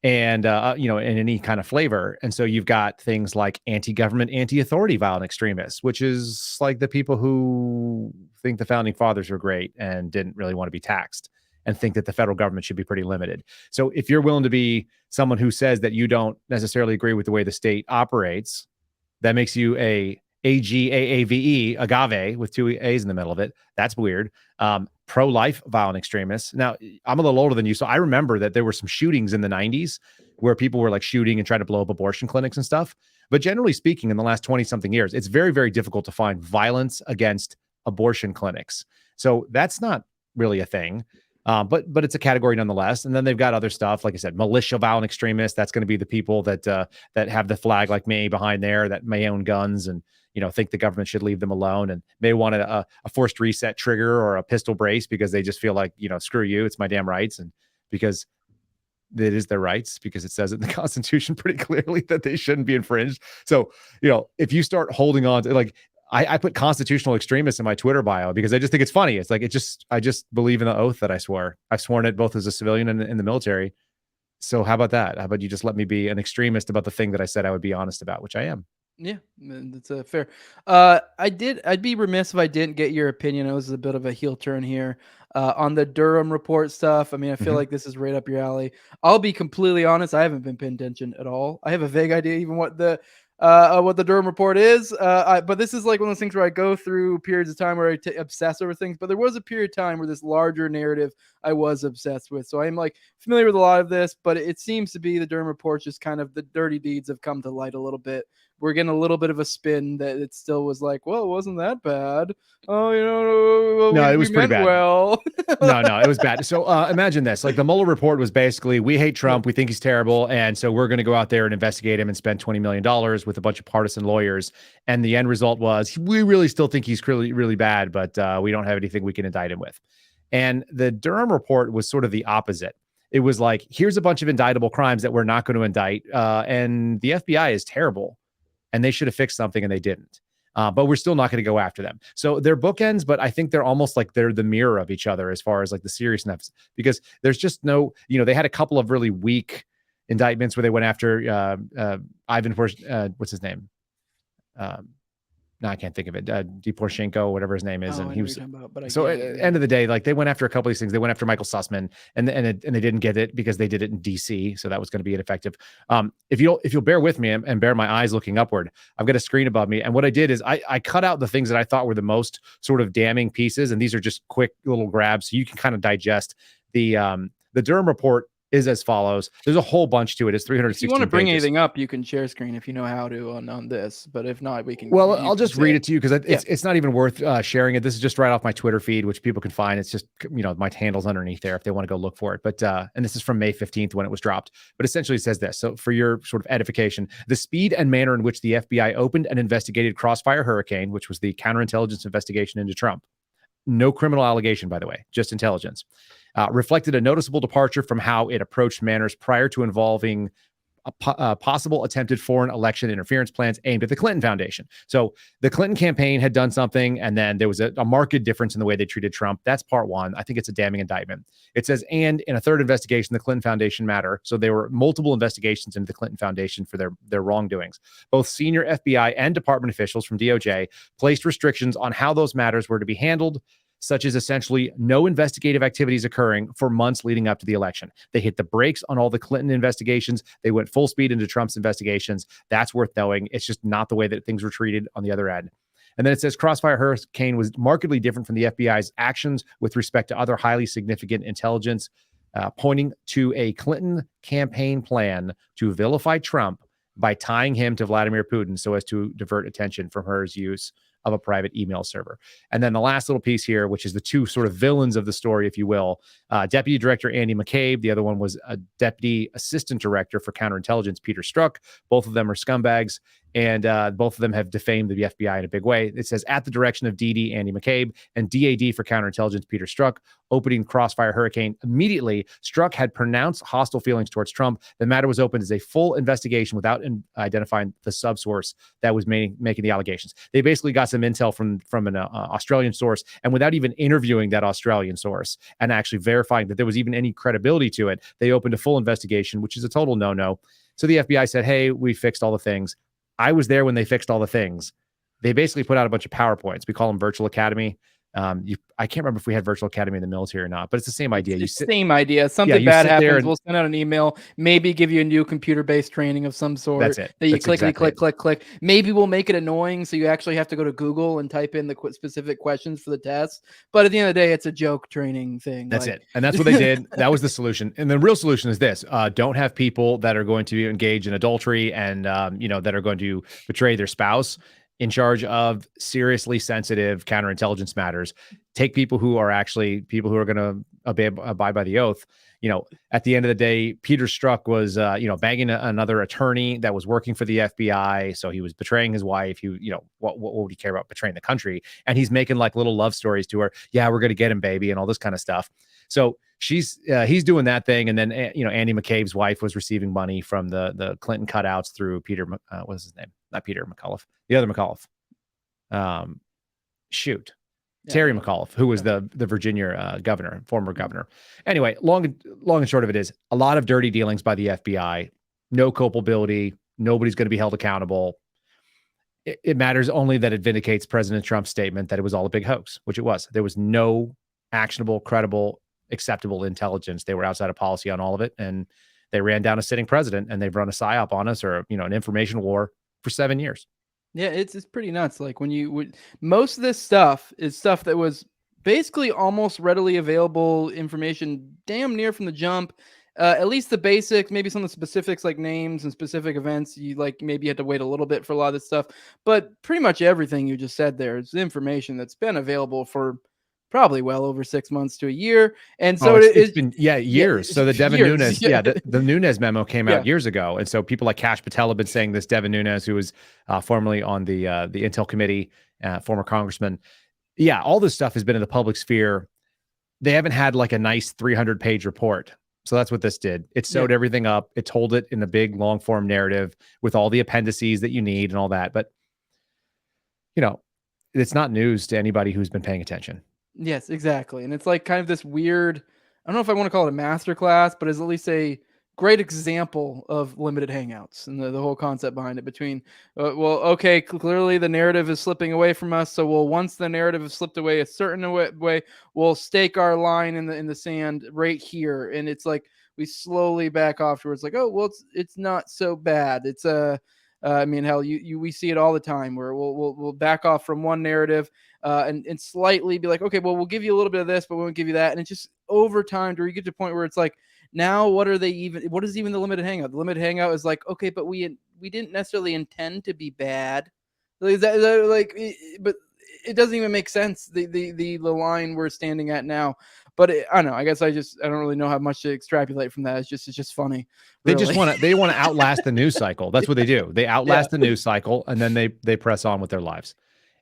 and in any kind of flavor. And so you've got things like anti-government, anti-authority violent extremists, which is like the people who think the founding fathers were great and didn't really want to be taxed and think that the federal government should be pretty limited. So if you're willing to be someone who says that you don't necessarily agree with the way the state operates, that makes you a AGAAVE, agave, with two A's in the middle of it. That's weird. Pro-life violent extremists. Now, I'm a little older than you, so I remember that there were some shootings in the 90s where people were like shooting and trying to blow up abortion clinics and stuff. But generally speaking, in the last 20-something years, it's very, very difficult to find violence against abortion clinics. So that's not really a thing. But it's a category nonetheless. And then they've got other stuff, like I said, militia violent extremists. That's going to be the people that have the flag like me behind there, that may own guns and think the government should leave them alone and may want a forced reset trigger or a pistol brace because they just feel like, screw you, it's my damn rights. And because it is their rights, because it says it in the Constitution pretty clearly that they shouldn't be infringed. So, if you start holding on to, like, I put constitutional extremists in my Twitter bio because I just think it's funny. It's like, I just believe in the oath that I swore. I've sworn it both as a civilian and in the military. So how about that? How about you just let me be an extremist about the thing that I said I would be honest about, which I am. Yeah, that's fair. I'd be remiss if I didn't get your opinion. It was a bit of a heel turn here on the Durham report stuff. I mean, I feel like this is right up your alley. I'll be completely honest. I haven't been paying attention at all. I have a vague idea even what the Durham report is. But this is like one of those things where I go through periods of time where I obsess over things. But there was a period of time where this larger narrative I was obsessed with. So I'm like familiar with a lot of this, but it seems to be the Durham report, just kind of the dirty deeds have come to light a little bit we're getting a little bit of a spin that it still was like, well, it wasn't that bad. Oh, you know, No, it was we pretty meant bad. well. No, it was bad. So imagine this, like the Mueller report was basically, we hate Trump. We think he's terrible. And so we're going to go out there and investigate him and spend $20 million with a bunch of partisan lawyers. And the end result was, we really still think he's really, really bad, but we don't have anything we can indict him with. And the Durham report was sort of the opposite. It was like, here's a bunch of indictable crimes that we're not going to indict. And the FBI is terrible and they should have fixed something and they didn't. But we're still not going to go after them. So they're bookends, but I think they're almost like they're the mirror of each other as far as like the seriousness, because there's just no, they had a couple of really weak indictments where they went after Ivan, what's his name? No, I can't think of it. Poroshenko, whatever his name is, and he was. So at the end of the day, like they went after a couple of these things. They went after Michael Sussman, and they didn't get it because they did it in D.C. So that was going to be ineffective. If you'll bear with me and bear my eyes looking upward, I've got a screen above me, and what I did is I cut out the things that I thought were the most sort of damning pieces, and these are just quick little grabs, so you can kind of digest the Durham report. Is as follows. There's a whole bunch to it. It's 360 If you want to bring pages. anything up, you can share screen if you know how to on this. But if not, we can. Well, I'll just read it to you because Yeah. it's not even worth sharing it. This is just right off my Twitter feed, which people can find. It's just, my handle's underneath there if they want to go look for it. But, and this is from May 15th when it was dropped. But essentially it says this. So for your sort of edification, the speed and manner in which the FBI opened and investigated Crossfire Hurricane, which was the counterintelligence investigation into Trump. No criminal allegation, by the way, just intelligence. Reflected a noticeable departure from how it approached matters prior to involving possible attempted foreign election interference plans aimed at the Clinton Foundation. So the Clinton campaign had done something, and then there was a marked difference in the way they treated Trump. That's part one. I think it's a damning indictment. It says, and in a third investigation, the Clinton Foundation matter. So there were multiple investigations into the Clinton Foundation for their wrongdoings. Both senior FBI and department officials from DOJ placed restrictions on how those matters were to be handled, such as essentially no investigative activities occurring for months leading up to the election. They hit the brakes on all the Clinton investigations. They went full speed into Trump's investigations. That's worth knowing. It's just not the way that things were treated on the other end. And then it says Crossfire Hurricane was markedly different from the FBI's actions with respect to other highly significant intelligence, pointing to a Clinton campaign plan to vilify Trump by tying him to Vladimir Putin so as to divert attention from her use of a private email server. And then the last little piece here, which is the two sort of villains of the story, if you will, Deputy Director Andy McCabe. The other one was a Deputy Assistant Director for Counterintelligence, Peter Strzok. Both of them are scumbags, and both of them have defamed the FBI in a big way. It says, at the direction of DD Andy McCabe and DAD for Counterintelligence, Peter Strzok, opening Crossfire Hurricane immediately, Strzok had pronounced hostile feelings towards Trump. The matter was opened as a full investigation without identifying the subsource that was making the allegations. They basically got some intel from an Australian source, and without even interviewing that Australian source and actually verifying that there was even any credibility to it, they opened a full investigation, which is a total no-no. So the FBI said, hey, we fixed all the things. I was there when they fixed all the things. They basically put out a bunch of PowerPoints. We call them Virtual Academy. I can't remember if we had Virtual Academy in the military or not, but it's the same idea. Same idea. Something bad happens, we'll send out an email, maybe give you a new computer-based training of some sort. That's it. That you click. Maybe we'll make it annoying so you actually have to go to Google and type in the specific questions for the test. But at the end of the day, it's a joke training thing. That's it. And that's what they did. That was the solution. And the real solution is this. Don't have people that are going to engage in adultery and, that are going to betray their spouse in charge of seriously sensitive counterintelligence matters. Take people who are going to abide by the oath. At the end of the day, Peter Strzok was, banging another attorney that was working for the FBI. So he was betraying his wife. What would he care about betraying the country? And he's making like little love stories to her. Yeah, we're going to get him, baby, and all this kind of stuff. So he's doing that thing. And then, Andy McCabe's wife was receiving money from the Clinton cutouts through Peter, what's his name? Not Peter McAuliffe, the other McAuliffe. Terry McAuliffe, who was the Virginia governor, former governor. Anyway, long and short of it is a lot of dirty dealings by the FBI, no culpability. Nobody's going to be held accountable. It matters only that it vindicates President Trump's statement that it was all a big hoax, which it was. There was no actionable, credible, acceptable intelligence. They were outside of policy on all of it. And they ran down a sitting president, and they've run a psyop on us, or, an information war for 7 years. Yeah, it's pretty nuts. Like most of this stuff is stuff that was basically almost readily available information damn near from the jump. at least the basics, maybe some of the specifics like names and specific events. You like maybe you had to wait a little bit for a lot of this stuff, but pretty much everything you just said there is information that's been available for probably well over 6 months to a year. And so it's been years. So the Devin years, Nunes, the Nunes memo came out years ago, and so people like Kash Patel have been saying this. Devin Nunes, who was formerly on the Intel committee, former congressman, all this stuff has been in the public sphere. They haven't had like a nice 300-page report. So that's what this did. It sewed everything up. It told it in a big long form narrative with all the appendices that you need and all that. But, it's not news to anybody who's been paying attention. Yes, exactly. And it's like kind of this weird, I don't know if I want to call it a masterclass, but it's at least a great example of limited hangouts and the whole concept behind it between, okay, clearly the narrative is slipping away from us. So once the narrative has slipped away a certain way, we'll stake our line in the sand right here. And it's like, we slowly back off towards like, oh, well, it's not so bad. It's I mean, hell, we see it all the time where we'll back off from one narrative and slightly be like, okay, well, we'll give you a little bit of this, but we won't give you that. And it's just over time to where you get to a point where it's like, now what is even the limited hangout? The limited hangout is like, okay, but we didn't necessarily intend to be bad. But it doesn't even make sense. The line we're standing at now. But I don't know. I guess I don't really know how much to extrapolate from that. It's just funny. Really. They want to outlast the news cycle. That's what they do. They outlast the news cycle, and then they press on with their lives.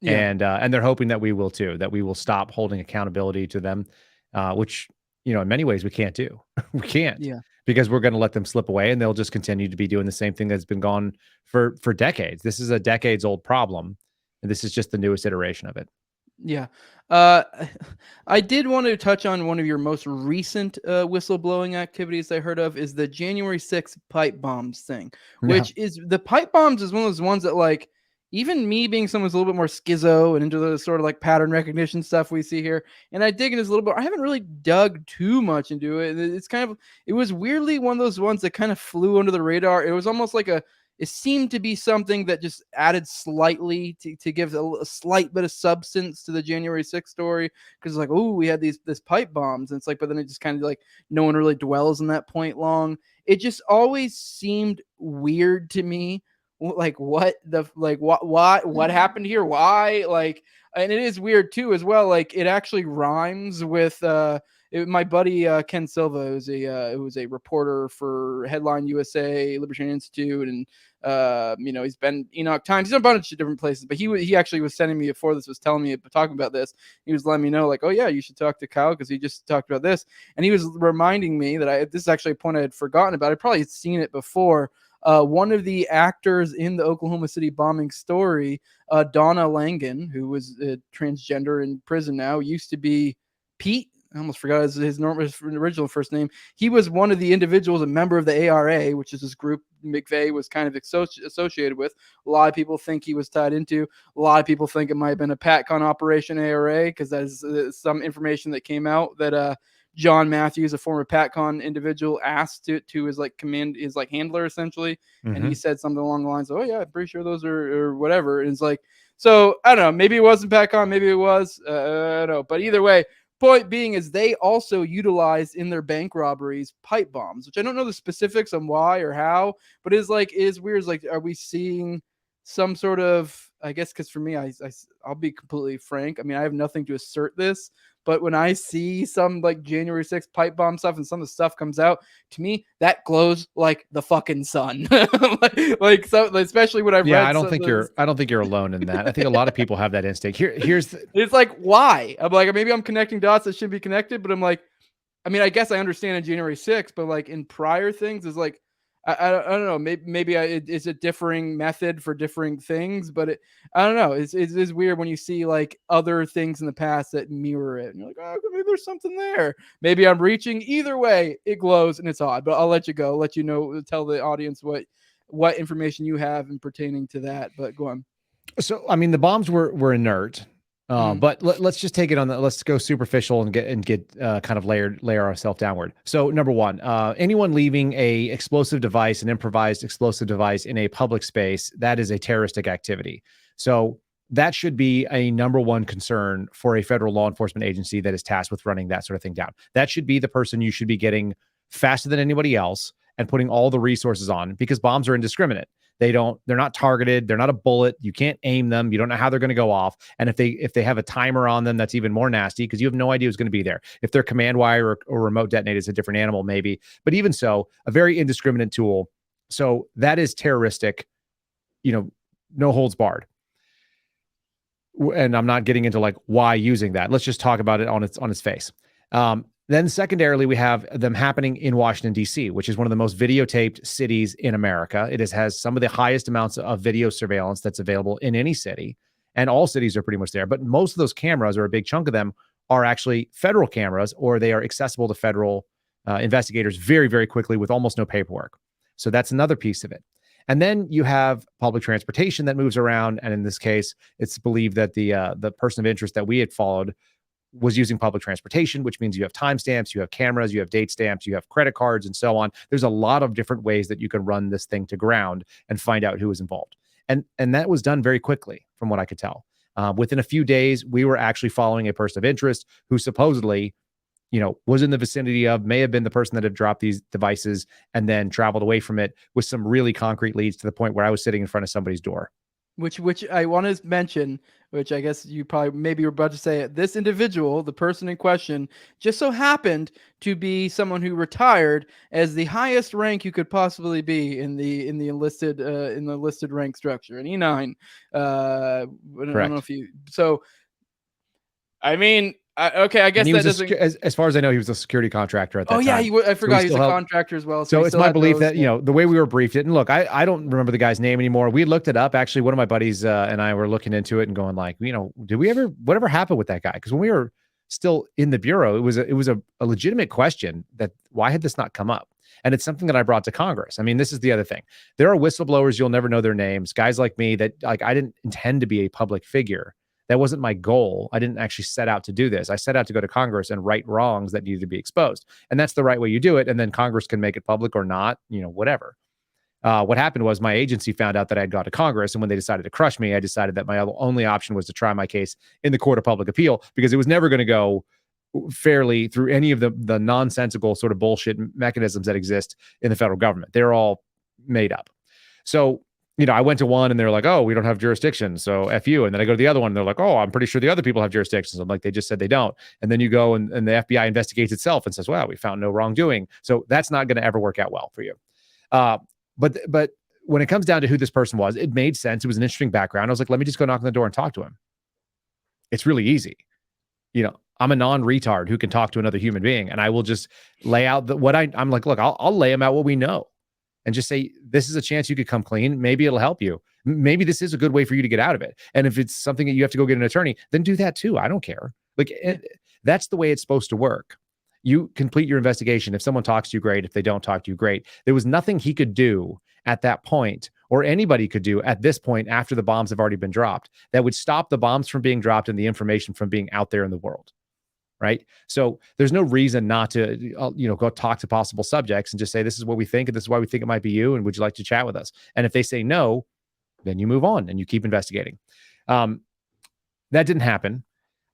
And they're hoping that we will too. That we will stop holding accountability to them, which in many ways we can't do. We can't. Because we're going to let them slip away, and they'll just continue to be doing the same thing that's been gone for decades. This is a decades old problem, and this is just the newest iteration of it. Yeah. I did want to touch on one of your most recent whistleblowing activities I heard of is the January 6th pipe bombs thing, which is the pipe bombs is one of those ones that like, even me being someone who's a little bit more schizo and into the sort of like pattern recognition stuff we see here, and I dig in this a little bit. I haven't really dug too much into it. It was weirdly one of those ones that kind of flew under the radar. It was almost like it seemed to be something that just added slightly to give a slight bit of substance to the January 6th story. Because like, oh, we had this pipe bombs. And it's like, but then it just kind of like, no one really dwells on that point long. It just always seemed weird to me. Like what happened here? Why? Like, and it is weird too, as well. Like it actually rhymes with, my buddy Ken Silva, who was a reporter for Headline USA, Libertarian Institute, and he's been Enoch Times. He's in a bunch of different places, but he actually was sending me before this, was telling me, talking about this. He was letting me know like, oh yeah, you should talk to Kyle because he just talked about this, and he was reminding me that this is actually a point I had forgotten about. I probably had seen it before. One of the actors in the Oklahoma City bombing story, Donna Langen, who was transgender in prison now, used to be Pete. I almost forgot his original first name. He was one of the individuals, a member of the ARA, which is this group McVeigh was kind of associated with. A lot of people think he was tied into. A lot of people think it might have been a PatCon operation ARA, because that's some information that came out that John Matthews, a former PatCon individual, asked to his handler essentially, and he said something along the lines of, "Oh yeah, I'm pretty sure those are or whatever." And it's like, so I don't know, maybe it wasn't PatCon, maybe it was, I don't know, but either way. Point being is they also utilized in their bank robberies pipe bombs, which I don't know the specifics on why or how, but it is weird. It's like, are we seeing some sort of, I guess, because for me, I'll be completely frank. I mean, I have nothing to assert this, but when I see some like January 6th pipe bomb stuff and some of the stuff comes out, to me, that glows like the fucking sun. Especially when I've read. I don't think you're alone in that. I think a lot of people have that instinct. It's like, why? I'm like, maybe I'm connecting dots that shouldn't be connected, but I'm like, I mean, I guess I understand in January 6th, but like in prior things, is like, I don't know. Maybe it's a differing method for differing things, but I don't know. It's weird when you see like other things in the past that mirror it, and you're like, oh, maybe there's something there. Maybe I'm reaching. Either way, it glows and it's odd. But I'll let you go. Let you know. Tell the audience what information you have in pertaining to that. But go on. So I mean, the bombs were inert. But let's just take it on let's go superficial and get kind of layer ourselves downward. So number one, anyone leaving a explosive device, an improvised explosive device in a public space, that is a terroristic activity. So that should be a number one concern for a federal law enforcement agency that is tasked with running that sort of thing down. That should be the person you should be getting faster than anybody else and putting all the resources on, because bombs are indiscriminate. They're not targeted. They're not a bullet. You can't aim them. You don't know how they're going to go off. And if they have a timer on them, that's even more nasty because you have no idea who's going to be there. If they're command wire or remote detonated, it's a different animal maybe. But even so, a very indiscriminate tool. So that is terroristic, no holds barred. And I'm not getting into like why using that. Let's just talk about it on its face. Then secondarily, we have them happening in Washington, D.C., which is one of the most videotaped cities in America. It has some of the highest amounts of video surveillance that's available in any city. And all cities are pretty much there. But most of those cameras, or a big chunk of them, are actually federal cameras, or they are accessible to federal investigators very, very quickly with almost no paperwork. So that's another piece of it. And then you have public transportation that moves around. And in this case, it's believed that the person of interest that we had followed was using public transportation, which means you have timestamps, you have cameras, you have date stamps, you have credit cards, and so on. There's a lot of different ways that you can run this thing to ground and find out who is involved. And that was done very quickly, from what I could tell. Within a few days, we were actually following a person of interest who supposedly, was in the vicinity of, may have been the person that had dropped these devices and then traveled away from it with some really concrete leads to the point where I was sitting in front of somebody's door. Which I want to mention, which I guess you probably maybe were about to say it. This individual, the person in question, just so happened to be someone who retired as the highest rank you could possibly be in the enlisted rank structure, an E9. I don't know if you. So, I mean. Okay, I guess that doesn't. As far as I know, he was a security contractor at that time. Oh yeah, I forgot he's a contractor as well. So it's my belief that the way we were briefed it, and look, I don't remember the guy's name anymore. We looked it up. Actually, one of my buddies and I were looking into it and going like, whatever happened with that guy? Because when we were still in the bureau, it was a legitimate question that why had this not come up? And it's something that I brought to Congress. I mean, this is the other thing. There are whistleblowers, you'll never know their names, guys like me that like I didn't intend to be a public figure. That wasn't my goal. I didn't actually set out to do this. I set out to go to Congress and right wrongs that needed to be exposed. And that's the right way you do it. And then Congress can make it public or not, whatever. What happened was my agency found out that I had gone to Congress. And when they decided to crush me, I decided that my only option was to try my case in the Court of Public Appeal, because it was never going to go fairly through any of the nonsensical sort of bullshit mechanisms that exist in the federal government. They're all made up. So I went to one and they're like, oh, we don't have jurisdiction, so F you. And then I go to the other one and they're like, oh, I'm pretty sure the other people have jurisdictions. I'm like, they just said they don't. And then you go and the FBI investigates itself and says, well, we found no wrongdoing. So that's not going to ever work out well for you. But when it comes down to who this person was, it made sense. It was an interesting background. I was like, let me just go knock on the door and talk to him. It's really easy. I'm a non-retard who can talk to another human being, and I will just lay out I'm like, look, I'll lay him out what we know. And just say, this is a chance you could come clean. Maybe it'll help you. Maybe this is a good way for you to get out of it. And if it's something that you have to go get an attorney, then do that too. I don't care. That's the way it's supposed to work. You complete your investigation. If someone talks to you, great. If they don't talk to you, great. There was nothing he could do at that point, or anybody could do at this point after the bombs have already been dropped, that would stop the bombs from being dropped and the information from being out there in the world. Right. So there's no reason not to, go talk to possible subjects and just say, this is what we think. And this is why we think it might be you. And would you like to chat with us? And if they say no, then you move on and you keep investigating. That didn't happen.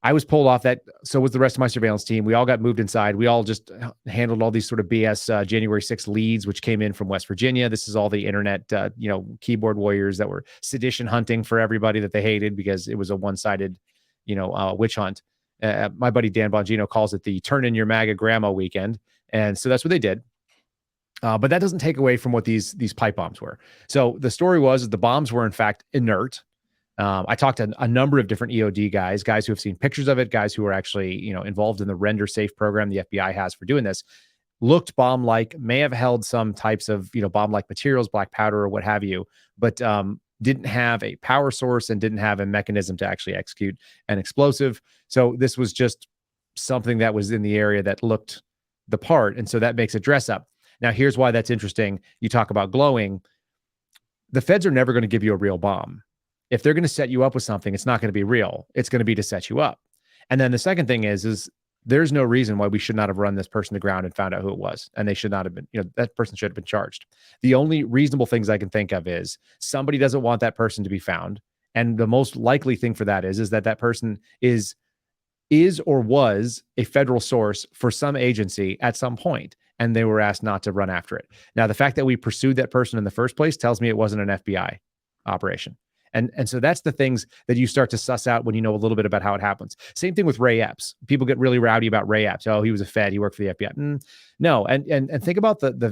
I was pulled off that. So was the rest of my surveillance team. We all got moved inside. We all just handled all these sort of BS January 6th leads, which came in from West Virginia. This is all the internet, keyboard warriors that were sedition hunting for everybody that they hated because it was a one-sided, witch hunt. My buddy Dan Bongino calls it the turn in your MAGA grandma weekend. And so that's what they did. But that doesn't take away from what these pipe bombs were. So the story was the bombs were in fact inert. I talked to a number of different EOD guys who have seen pictures of it, guys who are actually, involved in the render safe program the FBI has for doing this. Looked bomb-like, may have held some types of, bomb-like materials, black powder or what have you, but didn't have a power source and didn't have a mechanism to actually execute an explosive. So this was just something that was in the area that looked the part. And so that makes it dress up. Now, here's why that's interesting. You talk about glowing. The feds are never going to give you a real bomb. If they're going to set you up with something, it's not going to be real. It's going to be to set you up. And then the second thing is there's no reason why we should not have run this person to the ground and found out who it was. And they should not have been, that person should have been charged. The only reasonable things I can think of is somebody doesn't want that person to be found. And the most likely thing for that is that person is or was a federal source for some agency at some point. and they were asked not to run after it. Now, the fact that we pursued that person in the first place tells me it wasn't an FBI operation. And so that's the things that you start to suss out when you know a little bit about how it happens. Same thing with Ray Epps. People get really rowdy about Ray Epps. Oh, he was a Fed. He worked for the FBI. No. And think about the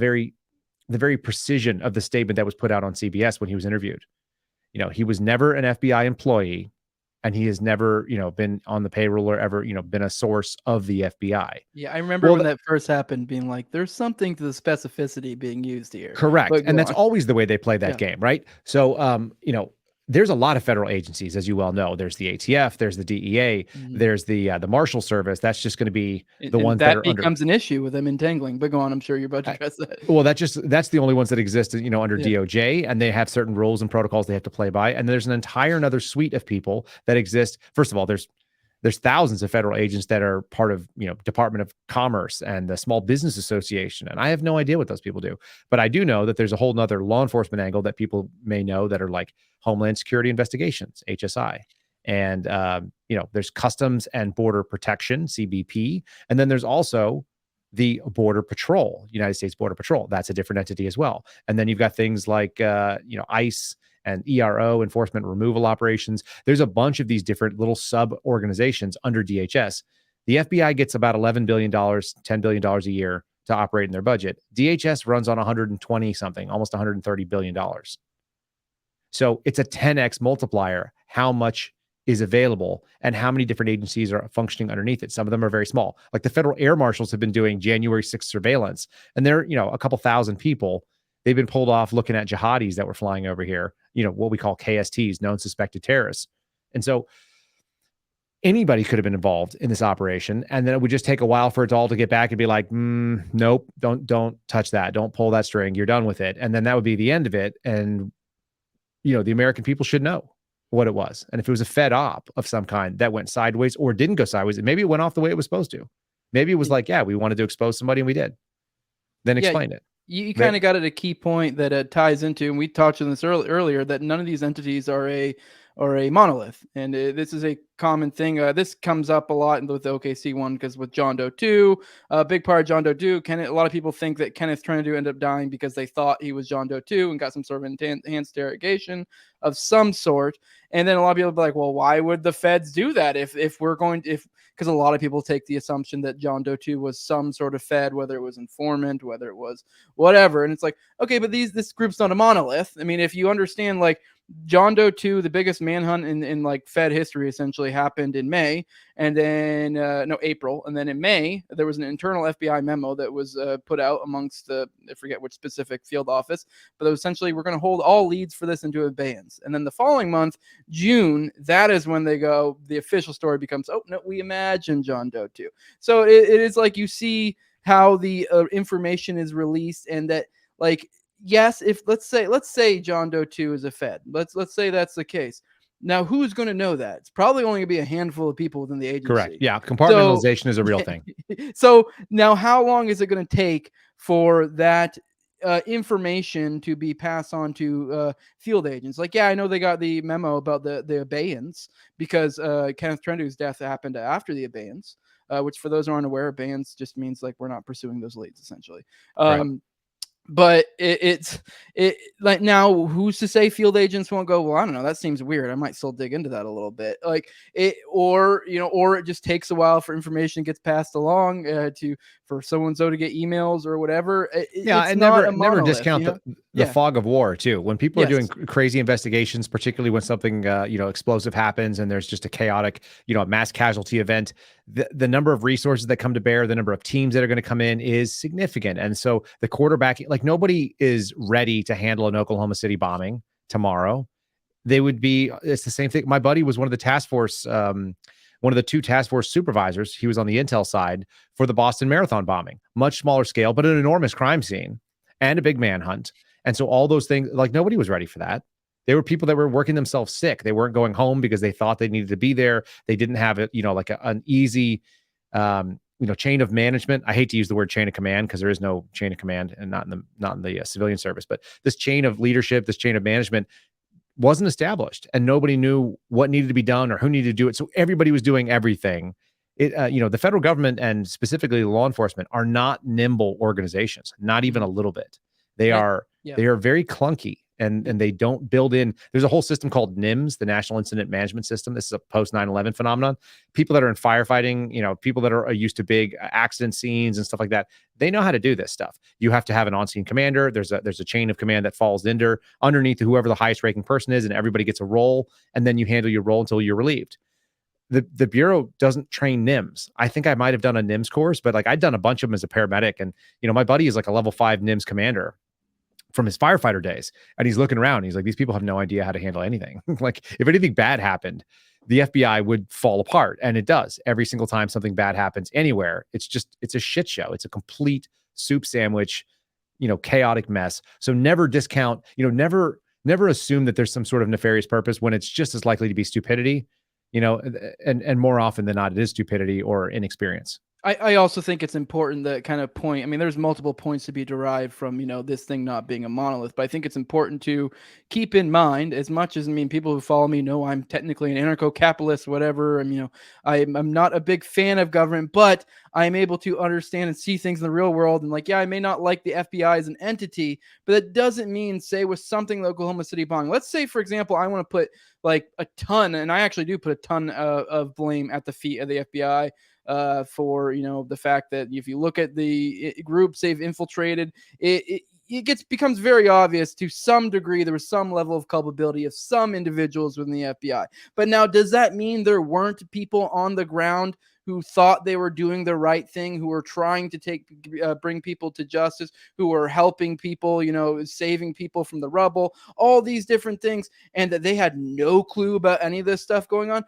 very precision of the statement that was put out on CBS when he was interviewed. He was never an FBI employee, and he has never, been on the payroll or ever, been a source of the FBI. Yeah, I remember when that first happened, being like, "There's something to the specificity being used here." Correct, and that's always the way they play that game, right? So, there's a lot of federal agencies, as you well know. There's the ATF, there's the DEA, there's the Marshal Service. That's just going to be the ones that becomes an issue with them entangling. But go on, I'm sure you're about to address that. Well, that's the only ones that exist, under DOJ, and they have certain rules and protocols they have to play by. And there's an entire another suite of people that exist. First of all, there's thousands of federal agents that are part of, Department of Commerce and the Small Business Association. And I have no idea what those people do, but I do know that there's a whole nother law enforcement angle that people may know that are like Homeland Security Investigations, HSI. And, there's Customs and Border Protection, CBP. And then there's also the Border Patrol, United States Border Patrol. That's a different entity as well. And then you've got things like, ICE and ERO, enforcement removal operations. There's a bunch of these different little sub organizations under DHS. The FBI gets about $11 billion, $10 billion a year to operate in their budget. DHS runs on 120 something, almost $130 billion. So it's a 10x multiplier, how much is available and how many different agencies are functioning underneath it. Some of them are very small. Like the federal air marshals have been doing January 6th surveillance, and they're, a couple thousand people. They've been pulled off looking at jihadis that were flying over here, what we call KSTs, known suspected terrorists. And so anybody could have been involved in this operation. And then it would just take a while for it all to get back and be like, nope, don't touch that. Don't pull that string. You're done with it. And then that would be the end of it. And, the American people should know what it was. And if it was a Fed op of some kind that went sideways or didn't go sideways, and maybe it went off the way it was supposed to. Maybe it was like, we wanted to expose somebody and we did. Then explain it. You kind of got at a key point that ties into, and we touched on this earlier, that none of these entities are a monolith. And this is a common thing. This comes up a lot with the OKC one, because with John Doe 2, a big part of John Doe 2, a lot of people think that Kenneth Trentadue ended up dying because they thought he was John Doe 2 and got some sort of enhanced interrogation of some sort. And then a lot of people be like, well, why would the feds do that because a lot of people take the assumption that John Doe 2 was some sort of Fed, whether it was informant, whether it was whatever. And it's like, okay, but this group's not a monolith. I mean, if you understand, like, John Doe 2, the biggest manhunt in like Fed history, essentially happened in May, and then April, and then in May there was an internal FBI memo that was put out amongst I forget which specific field office, but essentially we're going to hold all leads for this into abeyance. And then the following month, June, that is when the official story becomes, oh no, we imagine John Doe 2. So it is like, you see how the information is released, and that, like, yes, if let's say John Doe 2 is a Fed. Let's say that's the case. Now, who's going to know that? It's probably only going to be a handful of people within the agency. Correct. Yeah, compartmentalization is a real thing. So now, how long is it going to take for that information to be passed on to field agents? Like, I know they got the memo about the abeyance because Kenneth Trendadue's death happened after the abeyance, which, for those who aren't aware, abeyance just means like we're not pursuing those leads, essentially. Right. But it's like, now who's to say field agents won't go, well, I don't know, that seems weird, I might still dig into that a little bit, like it, or it just takes a while for information gets passed along for so-and-so to get emails or whatever. And never discount the fog of war too. When people are doing crazy investigations, particularly when something explosive happens and there's just a chaotic mass casualty event, the number of resources that come to bear, the number of teams that are going to come in is significant. And so the quarterbacking, like, nobody is ready to handle an Oklahoma City bombing tomorrow. It's the same thing. My buddy was one of the task force, one of the 2 task force supervisors. He was on the intel side for the Boston Marathon bombing, much smaller scale, but an enormous crime scene and a big manhunt. And so all those things, like, nobody was ready for that. There were people that were working themselves sick. They weren't going home because they thought they needed to be there. They didn't have it, an easy, chain of management. I hate to use the word chain of command because there is no chain of command, and not in the civilian service, but this chain of leadership, this chain of management wasn't established, and nobody knew what needed to be done or who needed to do it. So everybody was doing everything. the federal government and specifically law enforcement are not nimble organizations, not even a little bit. They are very clunky, and they don't build in. There's a whole system called NIMS, the National Incident Management System. This is a post 9/11 phenomenon. People that are in firefighting, people that are used to big accident scenes and stuff like that, they know how to do this stuff. You have to have an on-scene commander. There's a chain of command that falls underneath whoever the highest ranking person is, and everybody gets a role, and then you handle your role until you're relieved. The Bureau doesn't train NIMS. I think I might have done a NIMS course, but like I'd done a bunch of them as a paramedic. And, my buddy is like a level 5 NIMS commander from his firefighter days. And he's looking around. And he's like, these people have no idea how to handle anything. Like if anything bad happened, the FBI would fall apart. And it does every single time something bad happens anywhere. It's a shit show. It's a complete soup sandwich, chaotic mess. So never discount, never assume that there's some sort of nefarious purpose when it's just as likely to be stupidity. And more often than not, it is stupidity or inexperience. I also think it's important that kind of point. I mean, there's multiple points to be derived from, this thing not being a monolith, but I think it's important to keep in mind, as much as, people who follow me know I'm technically an anarcho-capitalist, whatever. I'm not a big fan of government, but I'm able to understand and see things in the real world. And I may not like the FBI as an entity, but that doesn't mean, say, with something like Oklahoma City bombing. Let's say, for example, I want to put a ton, and I actually do put a ton of blame at the feet of the FBI. For the fact that if you look at the groups they've infiltrated, it becomes very obvious to some degree there was some level of culpability of some individuals within the FBI. But now, does that mean there weren't people on the ground who thought they were doing the right thing, who were trying to bring people to justice, who were helping people, saving people from the rubble, all these different things, and that they had no clue about any of this stuff going on?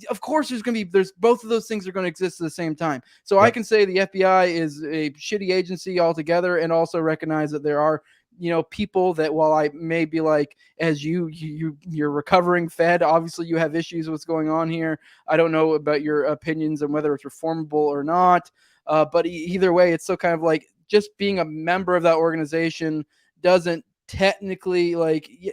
Of course, there's both of those things are going to exist at the same time. So I can say the FBI is a shitty agency altogether, and also recognize that there are people that, while I may be as you're recovering Fed, obviously you have issues with what's going on here. I don't know about your opinions and whether it's reformable or not. But either way, it's so kind of just being a member of that organization doesn't technically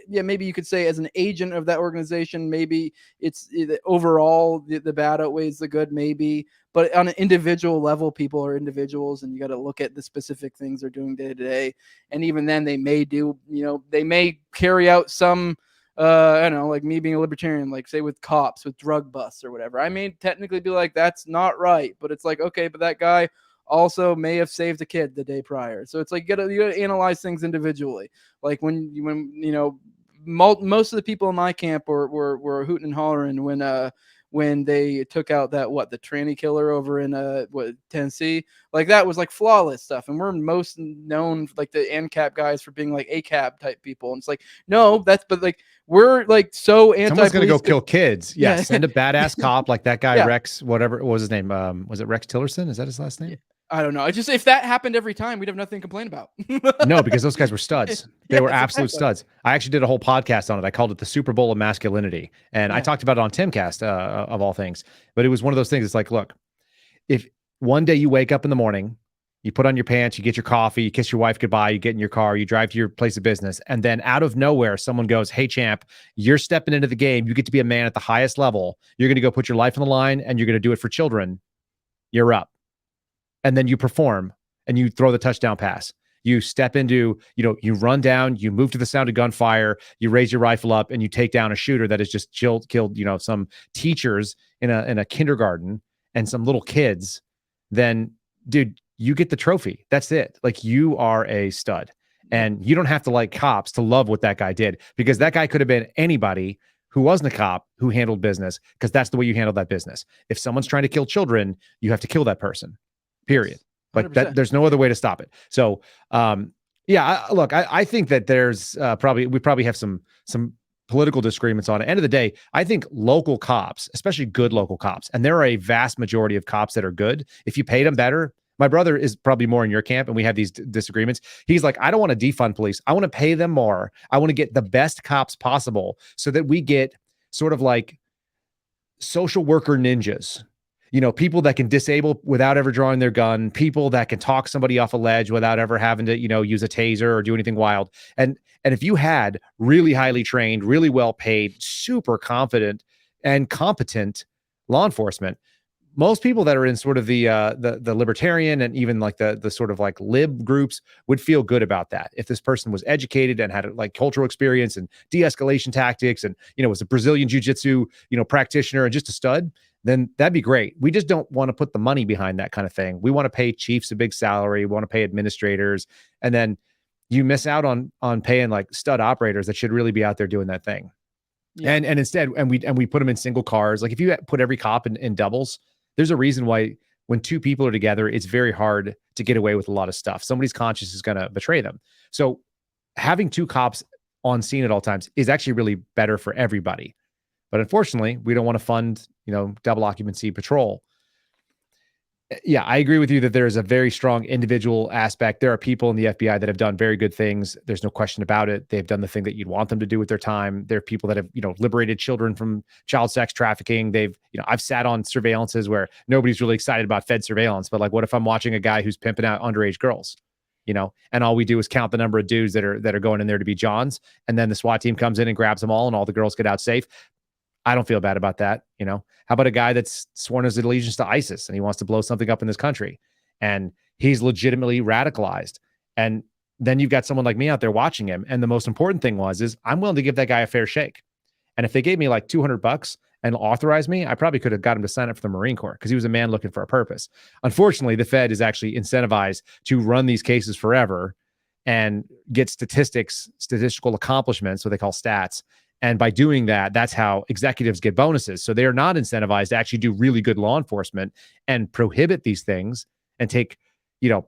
maybe you could say as an agent of that organization, maybe it's overall the bad outweighs the good, maybe. But on an individual level, people are individuals, and you got to look at the specific things they're doing day to day. And even then, they may they may carry out some, I don't know, me being a libertarian, say with cops, with drug busts or whatever. I may technically be that's not right, but it's okay, but that guy also may have saved a kid the day prior. So it's you gotta analyze things individually. When most of the people in my camp were hooting and hollering when they took out the tranny killer over in Tennessee. That was flawless stuff, and we're most known the ANCAP guys for being ACAB type people, and it's no, that's we're so anti. Someone's gonna go kill kids. Yeah, send a badass cop like that guy. Rex, whatever, what was his name? Was it Rex Tillerson? Is that his last name? Yeah. I don't know. Just if that happened every time, we'd have nothing to complain about. No, because those guys were studs. They were absolute studs. I actually did a whole podcast on it. I called it the Super Bowl of masculinity, and I talked about it on Timcast of all things. But it was one of those things. It's look, if one day you wake up in the morning, you put on your pants, you get your coffee, you kiss your wife goodbye, you get in your car, you drive to your place of business, and then out of nowhere, someone goes, "Hey, champ, you're stepping into the game. You get to be a man at the highest level. You're going to go put your life on the line, and you're going to do it for children. You're up." And then you perform and you throw the touchdown pass. You step into, you run down, you move to the sound of gunfire, you raise your rifle up, and you take down a shooter that has just killed, some teachers in a kindergarten and some little kids. Then, dude, you get the trophy. That's it. You are a stud. And you don't have to like cops to love what that guy did, because that guy could have been anybody who wasn't a cop who handled business, because that's the way you handle that business. If someone's trying to kill children, you have to kill that person. Period. But there's no other way to stop it. So, I think that there's we probably have some political disagreements on it. End of the day, I think local cops, especially good local cops, and there are a vast majority of cops that are good. If you paid them better, my brother is probably more in your camp, and we have these disagreements. He's like, I don't want to defund police. I want to pay them more. I want to get the best cops possible so that we get sort of social worker ninjas. People that can disable without ever drawing their gun, people that can talk somebody off a ledge without ever having to, use a taser or do anything wild. And if you had really highly trained, really well paid, super confident and competent law enforcement, most people that are in sort of the libertarian and even like the sort of like lib groups would feel good about that. If this person was educated and had like cultural experience and de-escalation tactics and, was a Brazilian jiu-jitsu, practitioner and just a stud, then that'd be great. We just don't want to put the money behind that kind of thing. We want to pay chiefs a big salary. We want to pay administrators. And then you miss out on paying like stud operators that should really be out there doing that thing. Yeah. And instead, we put them in single cars. Like if you put every cop in doubles, there's a reason why when two people are together, it's very hard to get away with a lot of stuff. Somebody's conscience is going to betray them. So having two cops on scene at all times is actually really better for everybody. But unfortunately, we don't want to fund, double occupancy patrol. Yeah, I agree with you that there's a very strong individual aspect. There are people in the FBI that have done very good things. There's no question about it. They've done the thing that you'd want them to do with their time. There are people that have, liberated children from child sex trafficking. They've, I've sat on surveillances where nobody's really excited about Fed surveillance, but like, what if I'm watching a guy who's pimping out underage girls, and all we do is count the number of dudes that are going in there to be Johns. And then the SWAT team comes in and grabs them all and all the girls get out safe. I don't feel bad about that. How about a guy that's sworn his allegiance to ISIS and he wants to blow something up in this country and he's legitimately radicalized. And then you've got someone like me out there watching him. And the most important thing is I'm willing to give that guy a fair shake. And if they gave me like $200 and authorized me, I probably could have got him to sign up for the Marine Corps because he was a man looking for a purpose. Unfortunately, the Fed is actually incentivized to run these cases forever and get statistical accomplishments, what they call stats. And by doing that, that's how executives get bonuses. So they are not incentivized to actually do really good law enforcement and prohibit these things and take,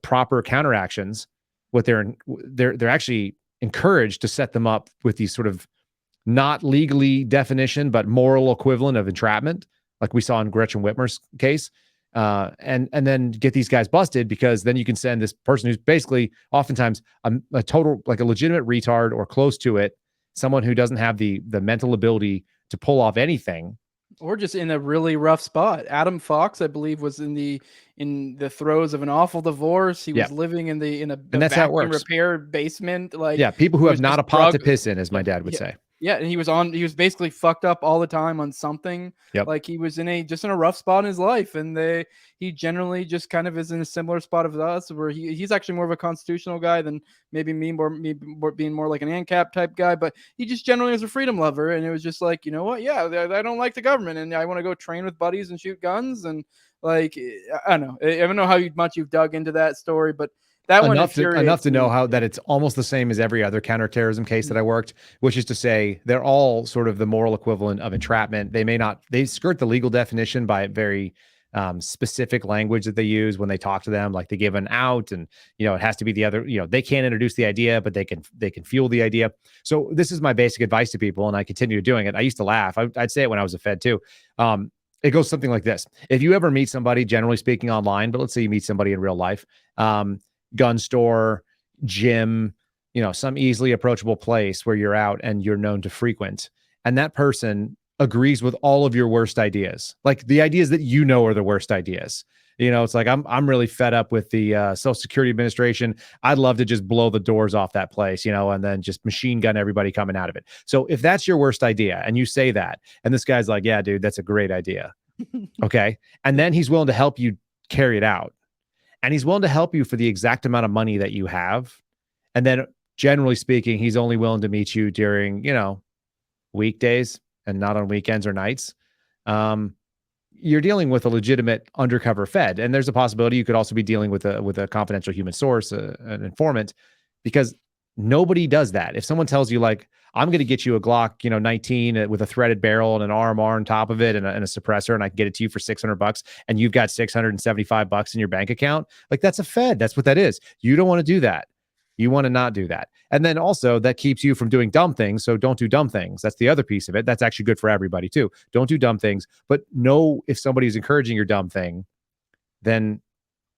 proper counteractions. What they're actually encouraged to set them up with these sort of not legally definition, but moral equivalent of entrapment, like we saw in Gretchen Whitmer's case. And then get these guys busted because then you can send this person who's basically oftentimes a total, like a legitimate retard or close to it, someone who doesn't have the mental ability to pull off anything, or just in a really rough spot. Adam Fox, I believe, was in the throes of an awful divorce. He was living in a that's how it works. Repair basement. Like, people who have not a pot to piss in, as my dad would say. Yeah, and he was basically fucked up all the time on something. Yep. Like he was in a rough spot in his life, and he generally just kind of is in a similar spot of us, where he's actually more of a constitutional guy than maybe me being more like an ANCAP type guy, but he just generally is a freedom lover, and it was just like, you know what? Yeah, I don't like the government, and I want to go train with buddies and shoot guns, and like I don't know. I don't know how much you've dug into that story, but that enough to know how that it's almost the same as every other counterterrorism case that I worked, which is to say they're all sort of the moral equivalent of entrapment. They skirt the legal definition by very specific language that they use when they talk to them, like they give an out and, it has to be the other, they can't introduce the idea, but they can fuel the idea. So this is my basic advice to people. And I continue doing it. I used to laugh. I'd say it when I was a Fed too. It goes something like this. If you ever meet somebody, generally speaking online, but let's say you meet somebody in real life, gun store, gym, some easily approachable place where you're out and you're known to frequent. And that person agrees with all of your worst ideas. Like the ideas that are the worst ideas. It's like, I'm really fed up with the Social Security Administration. I'd love to just blow the doors off that place, and then just machine gun everybody coming out of it. So if that's your worst idea and you say that, and this guy's like, yeah, dude, that's a great idea. Okay. And then he's willing to help you carry it out. And he's willing to help you for the exact amount of money that you have. And then generally speaking, he's only willing to meet you during, weekdays and not on weekends or nights. You're dealing with a legitimate undercover Fed. And there's a possibility you could also be dealing with a confidential human source, an informant, because nobody does that. If someone tells you like, I'm going to get you a Glock, 19 with a threaded barrel and an RMR on top of it and a suppressor, and I can get it to you for $600, and you've got $675 in your bank account, like that's a Fed. That's what that is. You don't want to do that. You want to not do that. And then also that keeps you from doing dumb things. So don't do dumb things. That's the other piece of it. That's actually good for everybody too. Don't do dumb things, but know if somebody's encouraging your dumb thing, then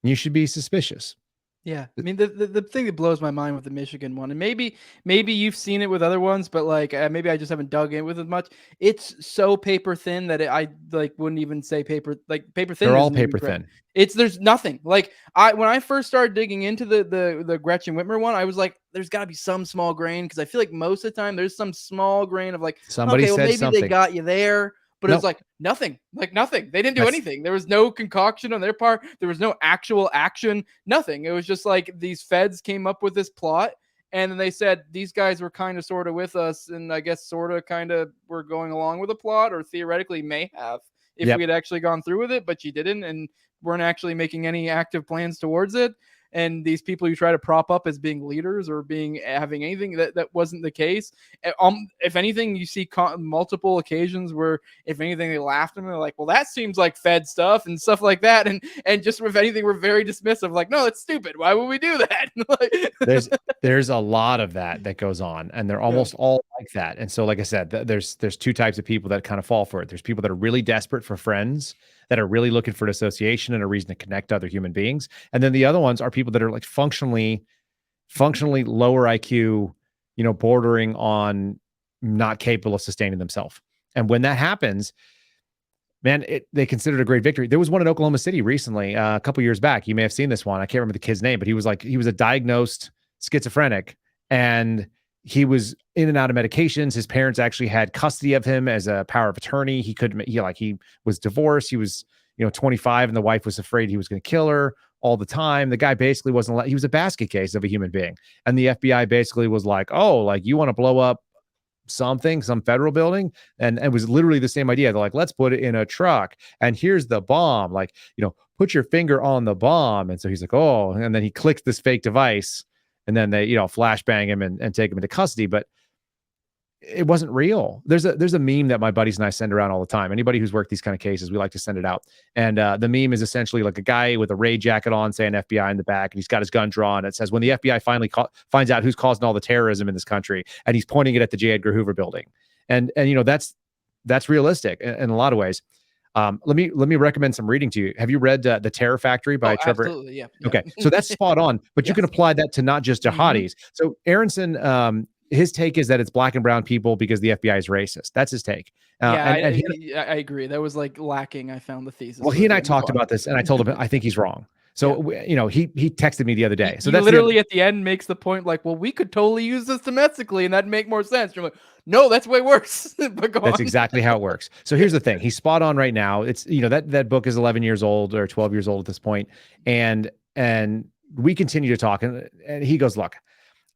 you should be suspicious. Yeah, I mean the thing that blows my mind with the Michigan one, and maybe you've seen it with other ones, but like maybe I just haven't dug in with it much. It's so paper thin that I like wouldn't even say paper thin. They're all paper thin. There's nothing. Like when I first started digging into the Gretchen Whitmer one, I was like, there's got to be some small grain, because I feel like most of the time there's some small grain of like, somebody said maybe something. They got you there. But it's like nothing. They didn't do anything. There was no concoction on their part. There was no actual action, nothing. It was just like these feds came up with this plot, and then they said these guys were kind of sort of with us, and I guess sort of kind of were going along with the plot, or theoretically may have if we had actually gone through with it, but you didn't and weren't actually making any active plans towards it. And these people you try to prop up as being leaders or having anything, that wasn't the case. If anything, you see multiple occasions where, if anything, they laughed at me. They're like, well, that seems like Fed stuff and stuff like that. And just, if anything, we're very dismissive. Like, no, it's stupid. Why would we do that? There's a lot of that goes on, and they're almost all like that. And so, like I said, there's two types of people that kind of fall for it. There's people that are really desperate for friends, that are really looking for an association and a reason to connect to other human beings. And then the other ones are people that are like functionally lower IQ, bordering on not capable of sustaining themselves. And when that happens, man, they considered a great victory. There was one in Oklahoma City recently, a couple years back. You may have seen this one. I can't remember the kid's name, but he was a diagnosed schizophrenic, and he was in and out of medications. His parents actually had custody of him as a power of attorney. He was divorced. He was, 25, and the wife was afraid he was going to kill her all the time. The guy basically he was a basket case of a human being. And the FBI basically was like, oh, like, you want to blow up some federal building? And it was literally the same idea. They're like, let's put it in a truck, and here's the bomb. Like, put your finger on the bomb. And so he's like, oh, and then he clicks this fake device, and then they, flashbang him and take him into custody. But it wasn't real. There's a meme that my buddies and I send around all the time. Anybody who's worked these kind of cases, we like to send it out. And the meme is essentially like a guy with a raid jacket on, saying FBI in the back, and he's got his gun drawn. It says, when the FBI finally finds out who's causing all the terrorism in this country, and he's pointing it at the J. Edgar Hoover building. And that's realistic in a lot of ways. Let me recommend some reading to you. Have you read The Terror Factory by Trevor? Absolutely, yeah. Okay, so that's spot on, but you can apply that to not just jihadis. So Aronson, his take is that it's black and brown people because the FBI is racist. That's his take. I agree. That was like lacking. I found the thesis. Well, he and I talked about this, and I told him I think he's wrong. So, he texted me the other day. So that's literally at the end makes the point like, well, we could totally use this domestically, and that'd make more sense. You're like, no, that's way worse. But that's exactly how it works. So here's the thing. He's spot on right now. It's, that book is 11 years old or 12 years old at this point. And we continue to talk, and he goes, look,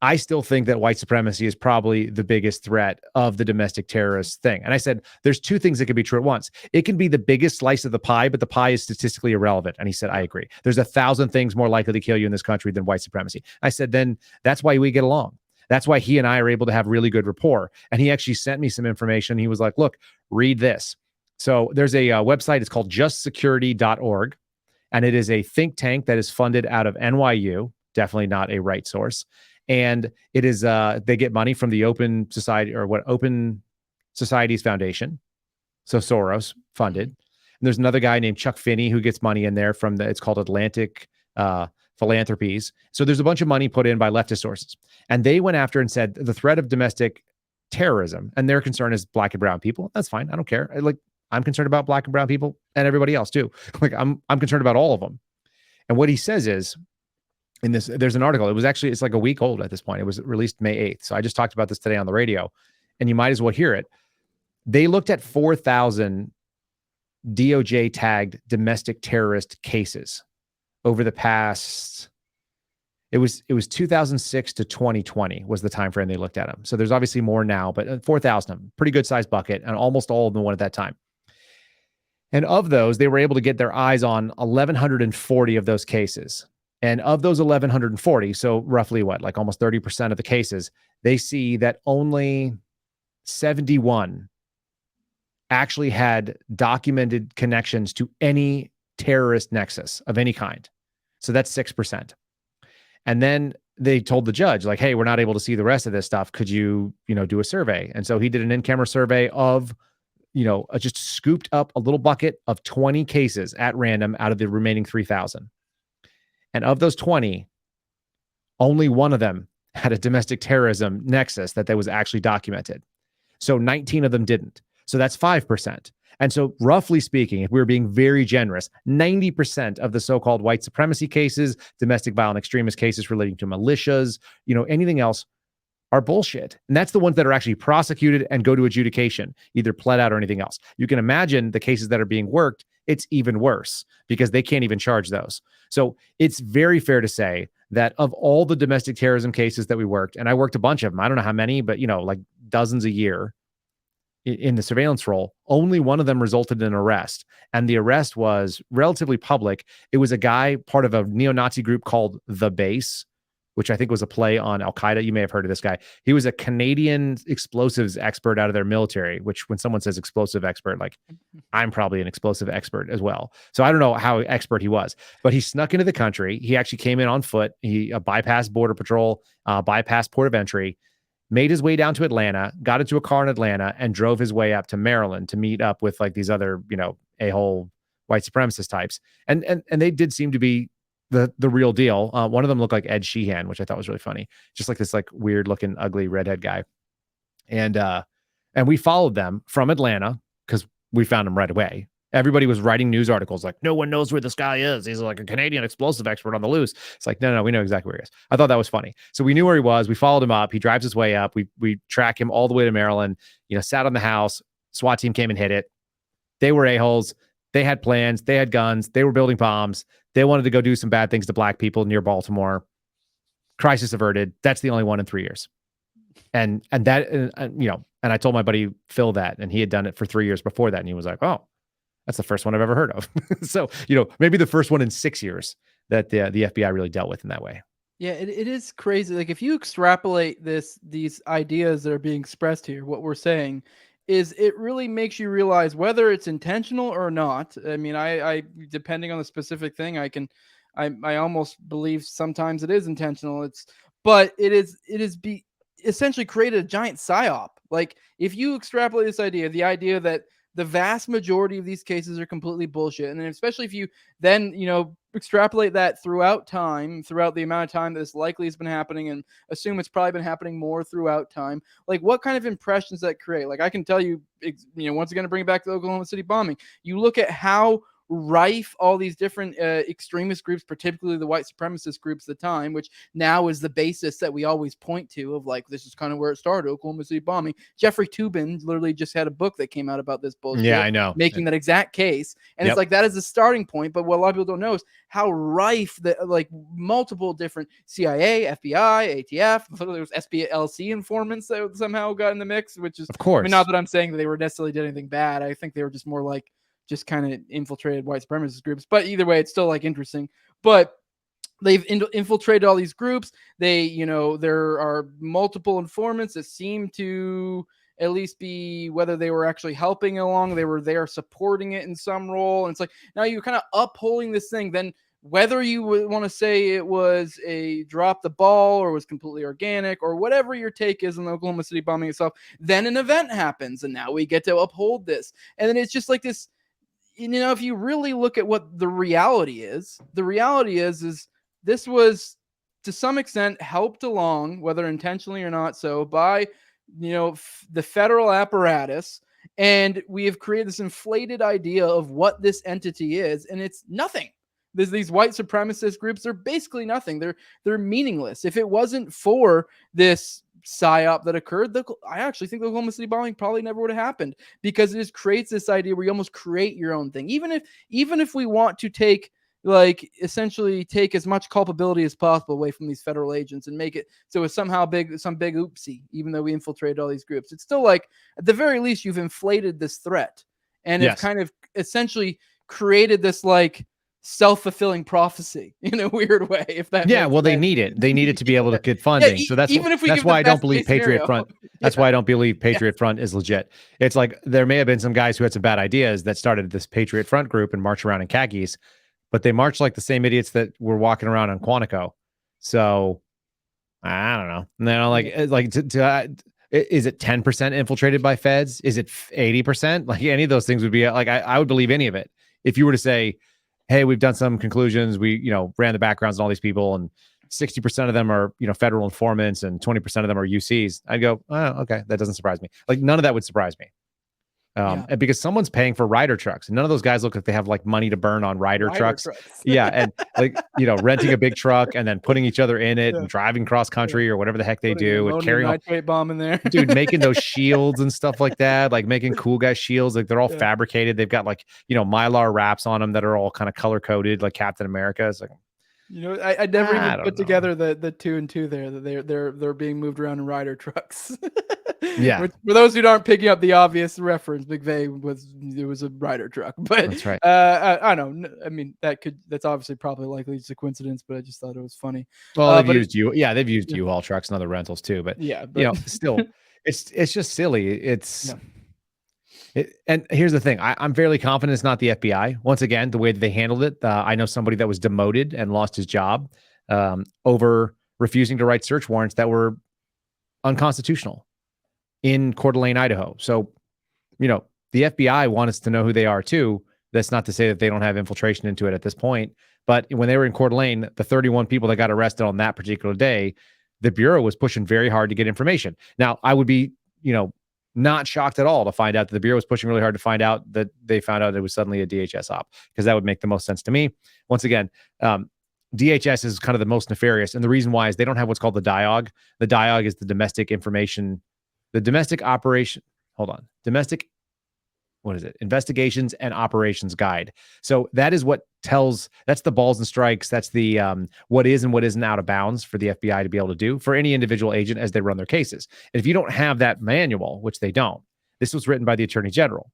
I still think that white supremacy is probably the biggest threat of the domestic terrorist thing. And I said, there's two things that could be true at once. It can be the biggest slice of the pie, but the pie is statistically irrelevant. And he said, I agree. There's 1,000 things more likely to kill you in this country than white supremacy. I said, then that's why we get along. That's why he and I are able to have really good rapport. And he actually sent me some information. He was like, look, read this. So there's a website. It's called justsecurity.org. And it is a think tank that is funded out of NYU. Definitely not a right source. And it is, they get money from the Open Societies Foundation. So Soros funded. And there's another guy named Chuck Finney who gets money in there from it's called Atlantic Philanthropies. So there's a bunch of money put in by leftist sources. And they went after and said the threat of domestic terrorism, and their concern is black and brown people. That's fine. I don't care. I'm concerned about black and brown people and everybody else too. Like I'm concerned about all of them. And what he says is, there's an article. It's like a week old at this point. It was released May 8th. So I just talked about this today on the radio, and you might as well hear it. They looked at 4,000 DOJ tagged domestic terrorist cases over the past. It was 2006 to 2020 was the time frame they looked at them. So there's obviously more now, but 4,000 of them, pretty good sized bucket, and almost all of them won at that time. And of those, they were able to get their eyes on 1,140 of those cases. And of those 1,140, so roughly like almost 30% of the cases, they see that only 71 actually had documented connections to any terrorist nexus of any kind. So that's 6%. And then they told the judge, like, hey, we're not able to see the rest of this stuff. Could you, do a survey? And so he did an in-camera survey of, just scooped up a little bucket of 20 cases at random out of the remaining 3,000. And of those 20, only one of them had a domestic terrorism nexus that was actually documented. So 19 of them didn't. So that's 5%. And so roughly speaking, if we were being very generous, 90% of the so-called white supremacy cases, domestic violent extremist cases relating to militias, anything else, are bullshit. And that's the ones that are actually prosecuted and go to adjudication, either pled out or anything else. You can imagine the cases that are being worked, it's even worse because they can't even charge those. So it's very fair to say that of all the domestic terrorism cases that we worked, and I worked a bunch of them, I don't know how many, but like dozens a year in the surveillance role, only one of them resulted in an arrest. And the arrest was relatively public. It was a guy, part of a neo-Nazi group called The Base, which I think was a play on Al-Qaeda. You may have heard of this guy. He was a Canadian explosives expert out of their military, which when someone says explosive expert, like I'm probably an explosive expert as well. So I don't know how expert he was, but he snuck into the country. He actually came in on foot. He bypassed Border Patrol, bypassed port of entry, made his way down to Atlanta, got into a car in Atlanta, and drove his way up to Maryland to meet up with like these other, a-hole white supremacist types. And they did seem to be the real deal. One of them looked like Ed Sheehan, which I thought was really funny. Just like this like weird looking, ugly redhead guy. And we followed them from Atlanta because we found him right away. Everybody was writing news articles like, no one knows where this guy is. He's like a Canadian explosive expert on the loose. It's like, no, we know exactly where he is. I thought that was funny. So we knew where he was. We followed him up. He drives his way up. We track him all the way to Maryland, sat on the house. SWAT team came and hit it. They were a-holes. They had plans. They had guns. They were building bombs. They wanted to go do some bad things to black people near Baltimore. Crisis averted. That's the only one in 3 years. And I told my buddy Phil that, and he had done it for 3 years before that. And he was like, oh, that's the first one I've ever heard of. So, maybe the first one in 6 years that the FBI really dealt with in that way. Yeah, it is crazy. Like if you extrapolate these ideas that are being expressed here, what we're saying is it really makes you realize whether it's intentional or not. I mean, I depending on the specific thing, I almost believe sometimes it is intentional. But it is essentially created a giant psyop. Like if you extrapolate this idea, the idea that the vast majority of these cases are completely bullshit. And then especially if you then, extrapolate that throughout the amount of time that this likely has been happening, and assume it's probably been happening more throughout time, like what kind of impressions that create? Like I can tell you, once again, to bring it back to the Oklahoma City bombing, you look at how rife all these different extremist groups, particularly the white supremacist groups at the time, which now is the basis that we always point to of like, this is kind of where it started, Oklahoma City bombing. Jeffrey Toobin literally just had a book that came out about this bullshit. Yeah, I know. Making that exact case. And It's like, that is the starting point. But what a lot of people don't know is how rife that, like multiple different CIA, FBI, ATF, there was SPLC informants that somehow got in the mix, which is, of course, not that I'm saying that they were necessarily did anything bad. I think they were just more like, just kind of infiltrated white supremacist groups. But either way, it's still like interesting. But they've infiltrated all these groups. They, there are multiple informants that seem to at least be, whether they were actually helping along, they were there supporting it in some role. And it's like, now you're kind of upholding this thing. Then whether you would want to say it was a drop the ball or was completely organic or whatever your take is on the Oklahoma City bombing itself, then an event happens. And now we get to uphold this. And then it's just like this, if you really look at what the reality is this was to some extent helped along, whether intentionally or not so, by, the federal apparatus. And we have created this inflated idea of what this entity is. And it's nothing. These white supremacist groups are basically nothing. They're meaningless. If it wasn't for this psyop that occurred, I actually think the Oklahoma City bombing probably never would have happened, because it just creates this idea where you almost create your own thing. Even if we want to essentially take as much culpability as possible away from these federal agents and make it so it's somehow some big oopsie, even though we infiltrated all these groups, it's still like, at the very least, you've inflated this threat, and it's kind of essentially created this like self-fulfilling prophecy in a weird way. If that, they need it. They need it to be able to get funding. So that's why I don't believe Patriot Front. That's why I don't believe Patriot Front is legit. It's like there may have been some guys who had some bad ideas that started this Patriot Front group and march around in khakis, but they march like the same idiots that were walking around on Quantico. So I don't know. And then is it 10% infiltrated by feds? Is it 80%? Like any of those things would be like, I would believe any of it. If you were to say, hey, we've done some conclusions, we, ran the backgrounds on all these people, and 60% of them are, federal informants and 20% of them are UCs, I'd go, oh, okay, that doesn't surprise me. Like none of that would surprise me. And because someone's paying for rider trucks, and none of those guys look like they have like money to burn on rider trucks. Yeah. And like, renting a big truck and then putting each other in it and driving cross country or whatever the heck they do and carrying a nitrate bomb in there. Dude, making those shields and stuff like that, like making cool guy shields, like they're all fabricated. They've got like, Mylar wraps on them that are all kind of color coded, like Captain America. It's like, I never even put together the 2 and 2 there, that they're being moved around in rider trucks. Yeah. For those who aren't picking up the obvious reference, McVeigh was a rider truck, but that's right. I don't know. I mean, that's obviously probably likely just a coincidence, but I just thought it was funny. Well, they've used U-Haul trucks and other rentals too, but still, it's just silly. And here's the thing. I'm fairly confident it's not the FBI. Once again, the way that they handled it, I know somebody that was demoted and lost his job over refusing to write search warrants that were unconstitutional in Coeur d'Alene, Idaho. So, the FBI want us to know who they are too. That's not to say that they don't have infiltration into it at this point. But when they were in Coeur d'Alene, the 31 people that got arrested on that particular day, the Bureau was pushing very hard to get information. Now, I would be, not shocked at all to find out that the Bureau was pushing really hard to find out that they found out it was suddenly a DHS op, because that would make the most sense to me. Once again, DHS is kind of the most nefarious. And the reason why is they don't have what's called the DIOG. The DIOG is the domestic Investigations and Operations Guide. So that is what that's the balls and strikes. That's the what is and what isn't out of bounds for the FBI to be able to do for any individual agent as they run their cases. And if you don't have that manual, which they don't, this was written by the Attorney General.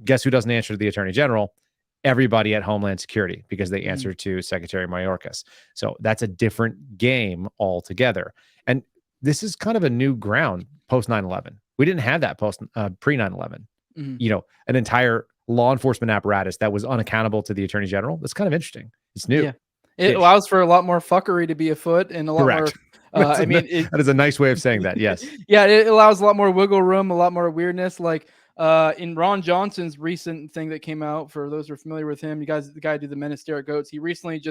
Guess who doesn't answer to the Attorney General? Everybody at Homeland Security, because they answer to Secretary Mayorkas. So that's a different game altogether. And this is kind of a new ground post 9/11. We didn't have that pre 9/11. An entire law enforcement apparatus that was unaccountable to the Attorney General. That's kind of interesting. It's new. Yeah. It allows for a lot more fuckery to be afoot and a lot more. That is a nice way of saying that. Yes. Yeah. It allows a lot more wiggle room, a lot more weirdness. Like in Ron Johnson's recent thing that came out, for those who are familiar with him, the guy who did the Ministerial Goats, he recently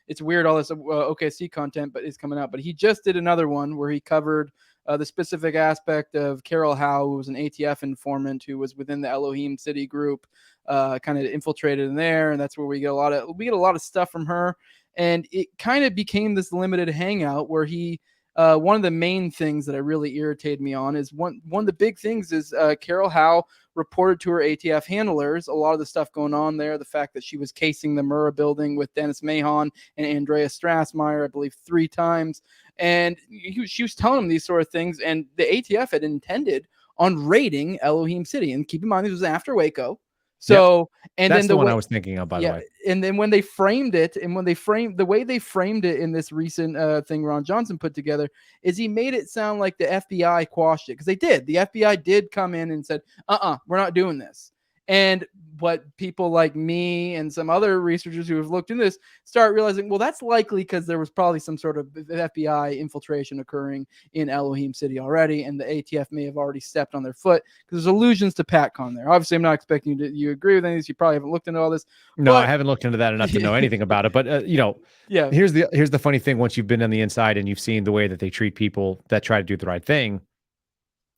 it's weird, all this OKC content, but it's coming out. But he just did another one where he covered the specific aspect of Carol Howe, who was an ATF informant who was within the Elohim City group, kind of infiltrated in there, and that's where we get a lot of stuff from her. And it kind of became this limited hangout where he, one of the main things that I really irritated me on is one of the big things is Carol Howe reported to her ATF handlers a lot of the stuff going on there. The fact that she was casing the Murrah building with Dennis Mahon and Andrea Strassmeyer, I believe 3 times. And she was telling them these sort of things, and the ATF had intended on raiding Elohim City. And keep in mind, this was after Waco. So, and that's then the one I was thinking of, by the way. And then when they framed it, and the way they framed it in this recent thing Ron Johnson put together, is he made it sound like the FBI quashed it, because they did. The FBI did come in and said, we're not doing this. And what people like me and some other researchers who have looked into this start realizing, well, that's likely because there was probably some sort of FBI infiltration occurring in Elohim City already, and the ATF may have already stepped on their foot, because there's allusions to PatCon there. Obviously, I'm not expecting you agree with any of this. You probably haven't looked into all this. No, I haven't looked into that enough to know anything about it. But here's the funny thing: once you've been on the inside and you've seen the way that they treat people that try to do the right thing,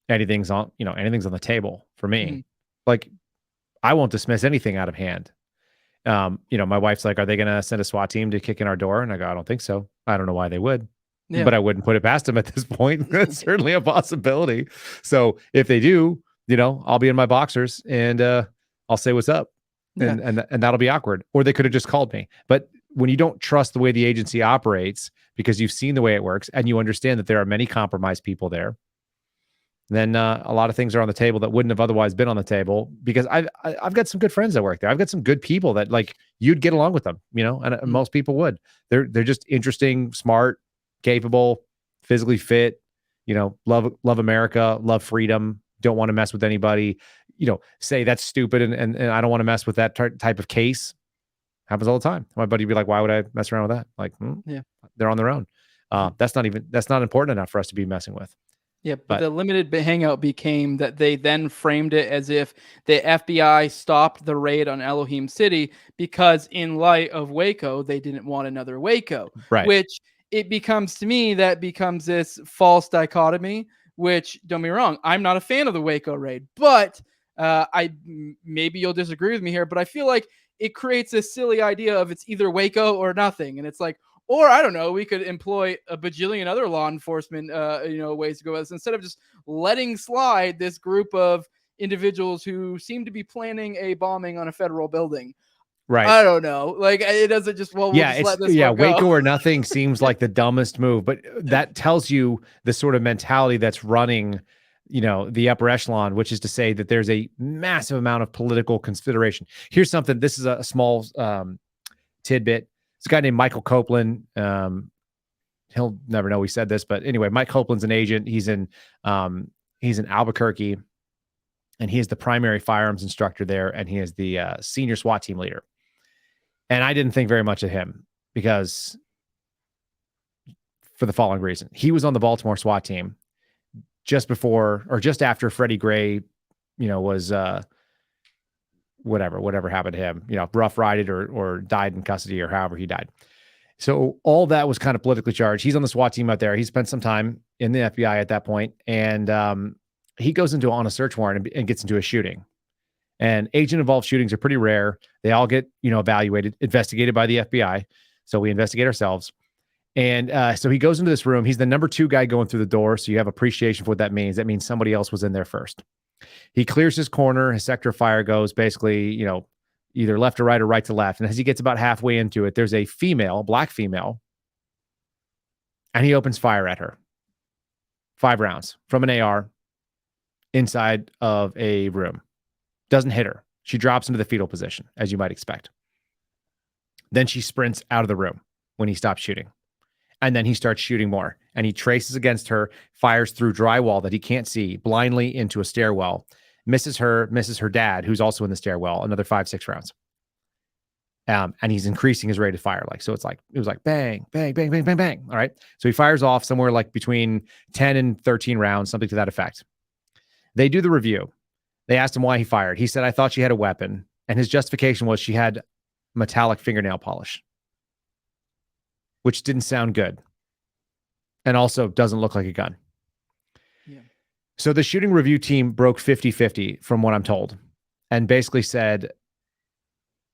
anything's on the table for me. Mm-hmm. Like, I won't dismiss anything out of hand. My wife's like, are they going to send a SWAT team to kick in our door? And I go, I don't think so. I don't know why they would, but I wouldn't put it past them at this point. That's certainly a possibility. So if they do, I'll be in my boxers and I'll say what's up, and that'll be awkward. Or they could have just called me. But when you don't trust the way the agency operates because you've seen the way it works and you understand that there are many compromised people there, then a lot of things are on the table that wouldn't have otherwise been on the table, because I've got some good friends that work there. I've got some good people that, like, you'd get along with them, and most people would. They're just interesting, smart, capable, physically fit, love America, love freedom, don't want to mess with anybody, say that's stupid and I don't want to mess with that type of case. Happens all the time. My buddy would be like, why would I mess around with that? Like, they're on their own. That's not important enough for us to be messing with. Yeah, but the limited hangout became that they then framed it as if the FBI stopped the raid on Elohim City because, in light of Waco, they didn't want another Waco. Right. Which it becomes, to me, that becomes this false dichotomy, which, don't be wrong, I'm not a fan of the Waco raid, but Maybe you'll disagree with me here, but I feel like it creates a silly idea of it's either Waco or nothing. And it's like, or I don't know, we could employ a bajillion other law enforcement, ways to go about this instead of just letting slide this group of individuals who seem to be planning a bombing on a federal building. Right. I don't know. Like, it doesn't just, well, we'll just let this one go. Waco or nothing seems like the dumbest move, but that tells you the sort of mentality that's running, the upper echelon, which is to say that there's a massive amount of political consideration. Here's something. This is a small tidbit. It's a guy named Michael Copeland. He'll never know we said this, but anyway, Mike Copeland's an agent. He's in Albuquerque, and he is the primary firearms instructor there, and he is the senior SWAT team leader. And I didn't think very much of him because for the following reason. He was on the Baltimore SWAT team just before or just after Freddie Gray, was whatever happened to him, rough rided or died in custody or however he died. So all that was kind of politically charged. He's on the SWAT team out there. He spent some time in the FBI at that point, and he goes on a search warrant and gets into a shooting. And agent-involved shootings are pretty rare. They all get, investigated by the FBI. So we investigate ourselves. And so he goes into this room. He's the number 2 guy going through the door. So you have appreciation for what that means. That means somebody else was in there first. He clears his corner. His sector of fire goes basically, either left to right or right to left. And as he gets about halfway into it, there's a black female, and he opens fire at her. 5 rounds from an AR inside of a room. Doesn't hit her. She drops into the fetal position, as you might expect. Then she sprints out of the room when he stops shooting. And then he starts shooting more. And he traces against her, fires through drywall that he can't see, blindly into a stairwell. Misses her dad, who's also in the stairwell, another 5-6 rounds. And he's increasing his rate of fire. It was like bang, bang, bang, bang, bang, bang. All right. So he fires off somewhere like between 10 and 13 rounds, something to that effect. They do the review. They asked him why he fired. He said, I thought she had a weapon. And his justification was she had metallic fingernail polish, which didn't sound good. And also doesn't look like a gun. Yeah. So the shooting review team broke 50-50 from what I'm told, and basically said,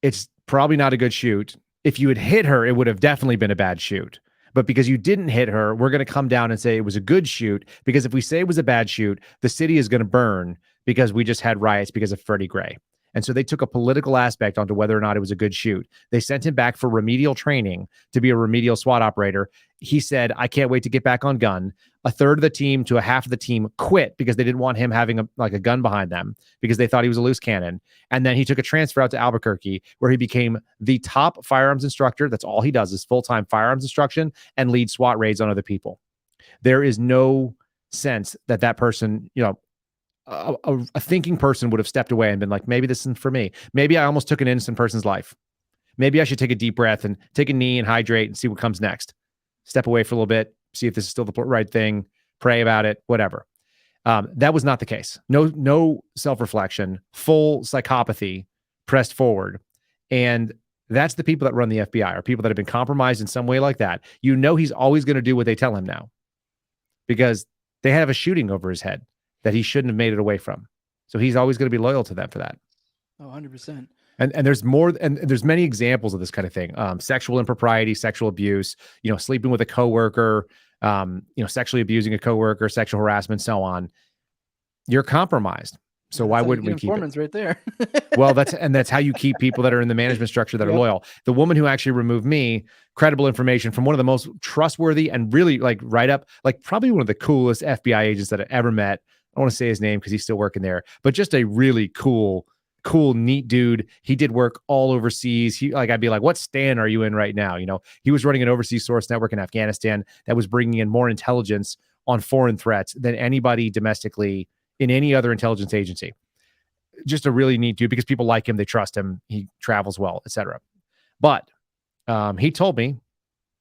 it's probably not a good shoot. If you had hit her, it would have definitely been a bad shoot. But because you didn't hit her, we're going to come down and say it was a good shoot, because if we say it was a bad shoot, the city is going to burn because we just had riots because of Freddie Gray. And so they took a political aspect onto whether or not it was a good shoot. They sent him back for remedial training to be a remedial SWAT operator. He said, I can't wait to get back on gun. A third of the team to a half of the team quit because they didn't want him having a gun behind them because they thought he was a loose cannon. And then he took a transfer out to Albuquerque, where he became the top firearms instructor. That's all he does is full-time firearms instruction and lead SWAT raids on other people. There is no sense that person, a thinking person would have stepped away and been like, maybe this isn't for me. Maybe I almost took an innocent person's life. Maybe I should take a deep breath and take a knee and hydrate and see what comes next. Step away for a little bit, see if this is still the right thing, pray about it, whatever. That was not the case. No self-reflection, full psychopathy pressed forward. And that's the people that run the FBI, are people that have been compromised in some way like that. He's always going to do what they tell him now, because they have a shooting over his head that he shouldn't have made it away from. So he's always going to be loyal to them for that. Oh, 100%. And there's more, and there's many examples of this kind of thing. Sexual impropriety, sexual abuse, sleeping with a coworker, sexually abusing a coworker, sexual harassment, so on. You're compromised. So why wouldn't we keep it? Right there. Well, that's how you keep people that are in the management structure that are loyal. The woman who actually removed me, credible information from one of the most trustworthy and really right up, probably one of the coolest FBI agents that I ever met. I don't want to say his name because he's still working there, but just a really cool, neat dude. He did work all overseas. I'd be like, what stand are you in right now? He was running an overseas source network in Afghanistan that was bringing in more intelligence on foreign threats than anybody domestically in any other intelligence agency. Just a really neat dude, because people like him. They trust him. He travels well, etc. But he told me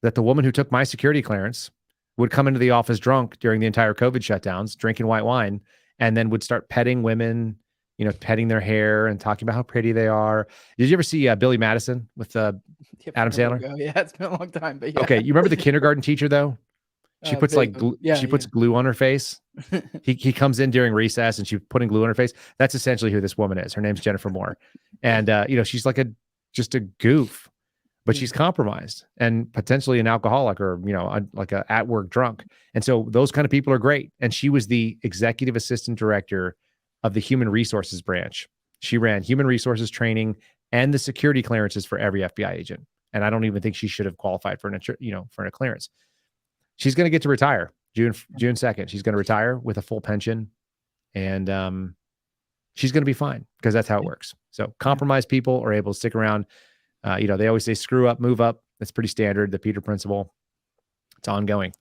that the woman who took my security clearance would come into the office drunk during the entire COVID shutdowns, drinking white wine, and then would start petting women, petting their hair and talking about how pretty they are. Did you ever see Billy Madison with Adam Sandler? Yeah, it's been a long time. But yeah. Okay, you remember the kindergarten teacher though? She puts puts glue on her face. He comes in during recess and she's putting glue on her face. That's essentially who this woman is. Her name's Jennifer Moore. And, she's like just a goof, but she's compromised and potentially an alcoholic or, like a at work drunk. And so those kind of people are great. And she was the executive assistant director of the human resources branch. She ran human resources training and the security clearances for every FBI agent. And I don't even think she should have qualified for a clearance. She's going to get to retire June 2nd. She's going to retire with a full pension, and she's going to be fine because that's how it works. So compromised people are able to stick around. They always say screw up, move up. That's pretty standard. The Peter principle. It's ongoing.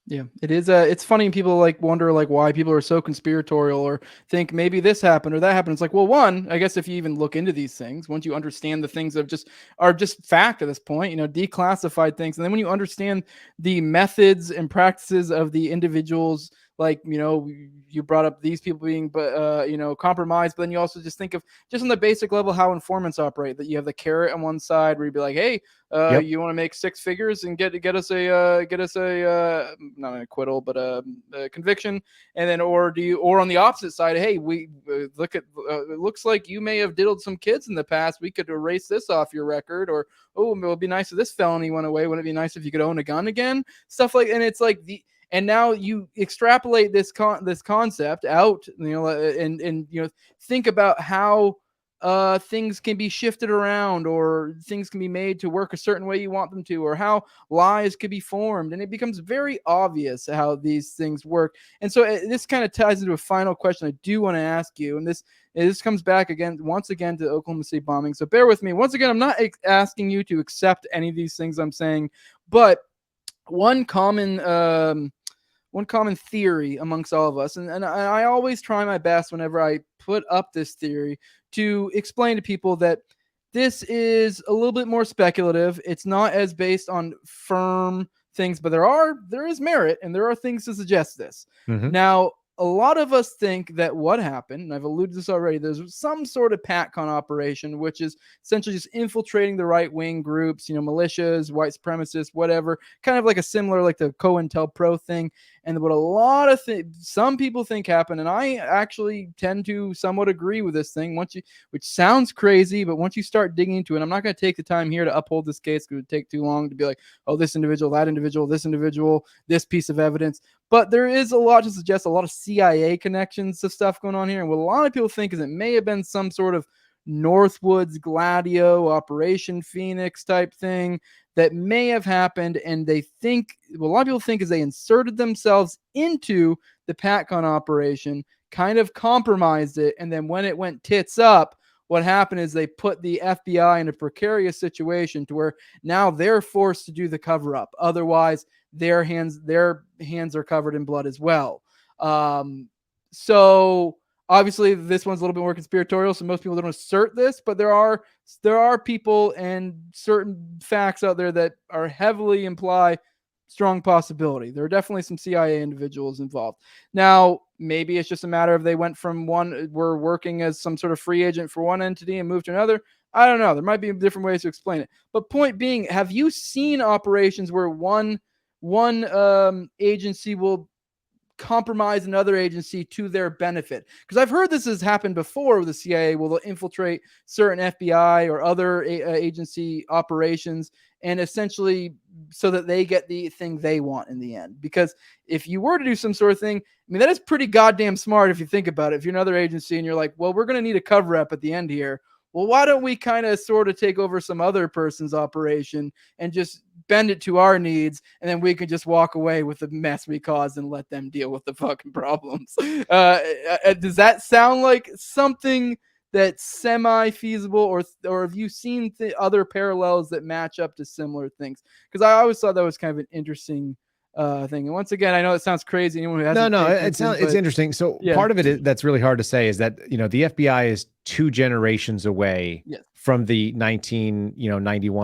Yeah, it is. It's funny. People wonder why people are so conspiratorial or think maybe this happened or that happened. It's like, well, one, I guess if you even look into these things, once you understand the things that are just fact at this point, declassified things. And then when you understand the methods and practices of the individuals, you brought up these people being, compromised, but then you also just think of just on the basic level, how informants operate, that you have the carrot on one side where you'd be like, hey, you want to make six figures and get us a not an acquittal, but a conviction. And then, or on the opposite side, hey, we look at, it looks like you may have diddled some kids in the past. We could erase this off your record, or, oh, it would be nice if this felony went away. Wouldn't it be nice if you could own a gun again? Stuff and it's like and now you extrapolate this concept out, and think about how things can be shifted around, or things can be made to work a certain way you want them to, or how lies could be formed. And it becomes very obvious how these things work. And so this kind of ties into a final question I do want to ask you. And this comes back once again to the Oklahoma City bombing. So bear with me. Once again, I'm not asking you to accept any of these things I'm saying, but one common theory amongst all of us, and I always try my best whenever I put up this theory to explain to people that this is a little bit more speculative. It's not as based on firm things, but there is merit, and there are things to suggest this. Mm-hmm. Now, a lot of us think that what happened, and I've alluded to this already, there's some sort of PATCON operation, which is essentially just infiltrating the right-wing groups, militias, white supremacists, whatever, kind of like a similar, like the COINTELPRO thing. And what a lot of some people think happened, and I actually tend to somewhat agree with this thing, which sounds crazy, but once you start digging into it, I'm not going to take the time here to uphold this case because it would take too long to be like, oh, this individual, that individual, this individual, this piece of evidence. But there is a lot to suggest, a lot of CIA connections of stuff going on here. And what a lot of people think is it may have been some sort of Northwoods Gladio Operation Phoenix type thing that may have happened. And a lot of people think is they inserted themselves into the PATCON operation, kind of compromised it. And then when it went tits up, what happened is they put the FBI in a precarious situation to where now they're forced to do the cover up. Otherwise, their hands are covered in blood as well. So obviously this one's a little bit more conspiratorial, so most people don't assert this, but there are people and certain facts out there that are heavily imply strong possibility. There are definitely some CIA individuals involved. Now, maybe it's just a matter of they went from were working as some sort of free agent for one entity and moved to another. I don't know. There might be different ways to explain it. But point being, have you seen operations where one agency will compromise another agency to their benefit? Because I've heard this has happened before with the CIA. Will infiltrate certain FBI or other agency operations, and essentially so that they get the thing they want in the end. Because if you were to do some sort of thing, I mean, that is pretty goddamn smart if you think about it. If you're another agency and you're like, well, we're going to need a cover up at the end here. Well, why don't we kind of sort of take over some other person's operation and just bend it to our needs, and then we can just walk away with the mess we caused and let them deal with the fucking problems. Does that sound like something that's semi-feasible, or have you seen other parallels that match up to similar things? Because I always thought that was kind of an interesting thing. And once again, I know it sounds crazy. Anyone who hasn't it's interesting. So part of it that's really hard to say is that, the FBI is 2 generations away from the 91,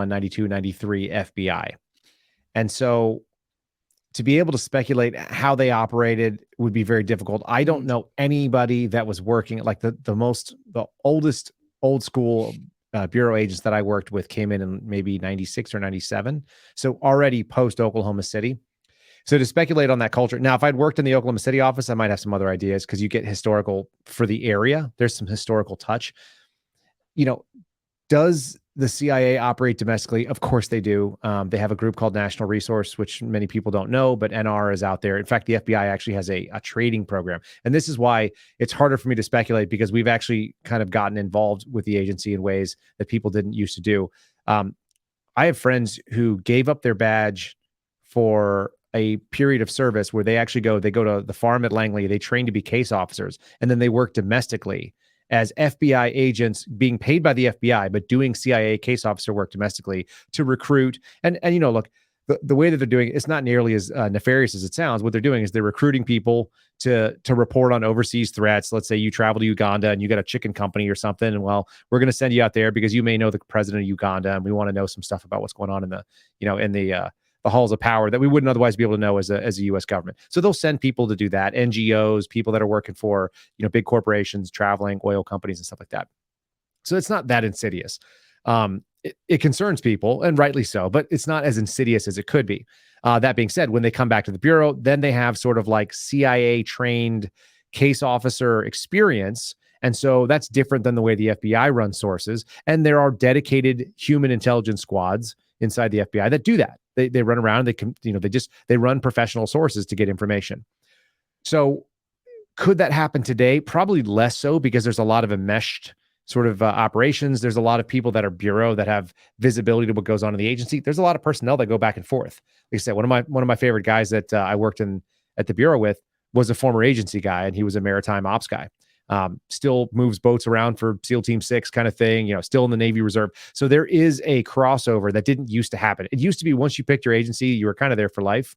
92, 93 FBI. And so to be able to speculate how they operated would be very difficult. I don't know anybody that was working like the oldest old school bureau agents that I worked with came in maybe 96 or 97. So already post Oklahoma City. So to speculate on that culture, now if I'd worked in the Oklahoma City office, I might have some other ideas because you get historical for the area. There's some historical touch. Does the CIA operate domestically? Of course they do. They have a group called National Resource, which many people don't know, but NR is out there. In fact, the FBI actually has a trading program. And this is why it's harder for me to speculate, because we've actually kind of gotten involved with the agency in ways that people didn't used to do. I have friends who gave up their badge for a period of service where they actually go to the farm at Langley, they train to be case officers, and then they work domestically as FBI agents being paid by the FBI, but doing CIA case officer work domestically to recruit. And look, the way that they're doing it's not nearly as nefarious as it sounds. What they're doing is they're recruiting people to report on overseas threats. Let's say you travel to Uganda and you got a chicken company or something. And well, we're going to send you out there because you may know the president of Uganda, and we want to know some stuff about what's going on in the halls of power that we wouldn't otherwise be able to know as a U.S. government. So they'll send people to do that. NGOs, people that are working for, big corporations, traveling, oil companies and stuff like that. So it's not that insidious. It concerns people, and rightly so, but it's not as insidious as it could be. That being said, when they come back to the Bureau, then they have sort of like CIA trained case officer experience. And so that's different than the way the FBI runs sources. And there are dedicated human intelligence squads inside the FBI that do that. They run around, they run professional sources to get information. So could that happen today? Probably less so, because there's a lot of enmeshed sort of operations. There's a lot of people that are bureau that have visibility to what goes on in the agency. There's a lot of personnel that go back and forth. Like I said, one of my favorite guys that I worked at the bureau with was a former agency guy, and he was a maritime ops guy. Still moves boats around for SEAL Team 6 kind of thing, still in the Navy Reserve. So there is a crossover that didn't used to happen. It used to be once you picked your agency, you were kind of there for life.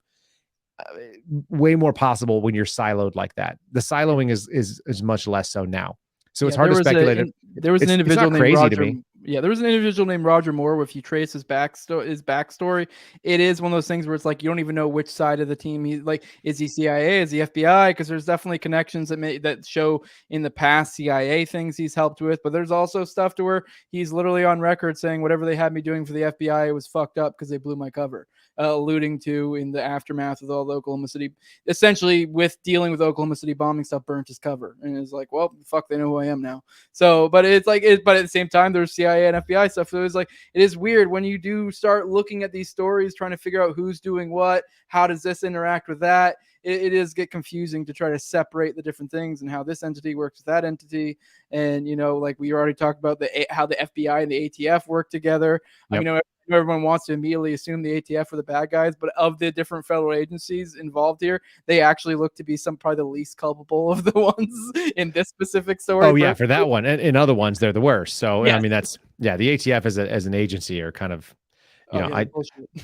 Way more possible when you're siloed like that. The siloing is much less so now. So it's hard to speculate. There was an individual named crazy Roger. to me. Yeah, there was an individual named Roger Moore. If you trace his backstory, it is one of those things where it's like you don't even know which side of the team he's like. Is he CIA? Is he FBI? Because there's definitely connections that show in the past CIA things he's helped with. But there's also stuff to where he's literally on record saying whatever they had me doing for the FBI was fucked up because they blew my cover. Alluding to in the aftermath of all the Oklahoma City, essentially with dealing with Oklahoma City bombing stuff, burnt his cover, and it's like, well, fuck, they know who I am now. So, but it's like, but at the same time, there's CIA and FBI stuff. So it's like, it is weird when you do start looking at these stories, trying to figure out who's doing what, how does this interact with that. It is get confusing to try to separate the different things and how this entity works with that entity. And, like we already talked about how the FBI and the ATF work together. Yep. I mean, everyone wants to immediately assume the ATF are the bad guys, but of the different federal agencies involved here, they actually look to be probably the least culpable of the ones in this specific story. Oh yeah, for that one. And in other ones, they're the worst. So yeah. I mean, the ATF as an agency are kind of,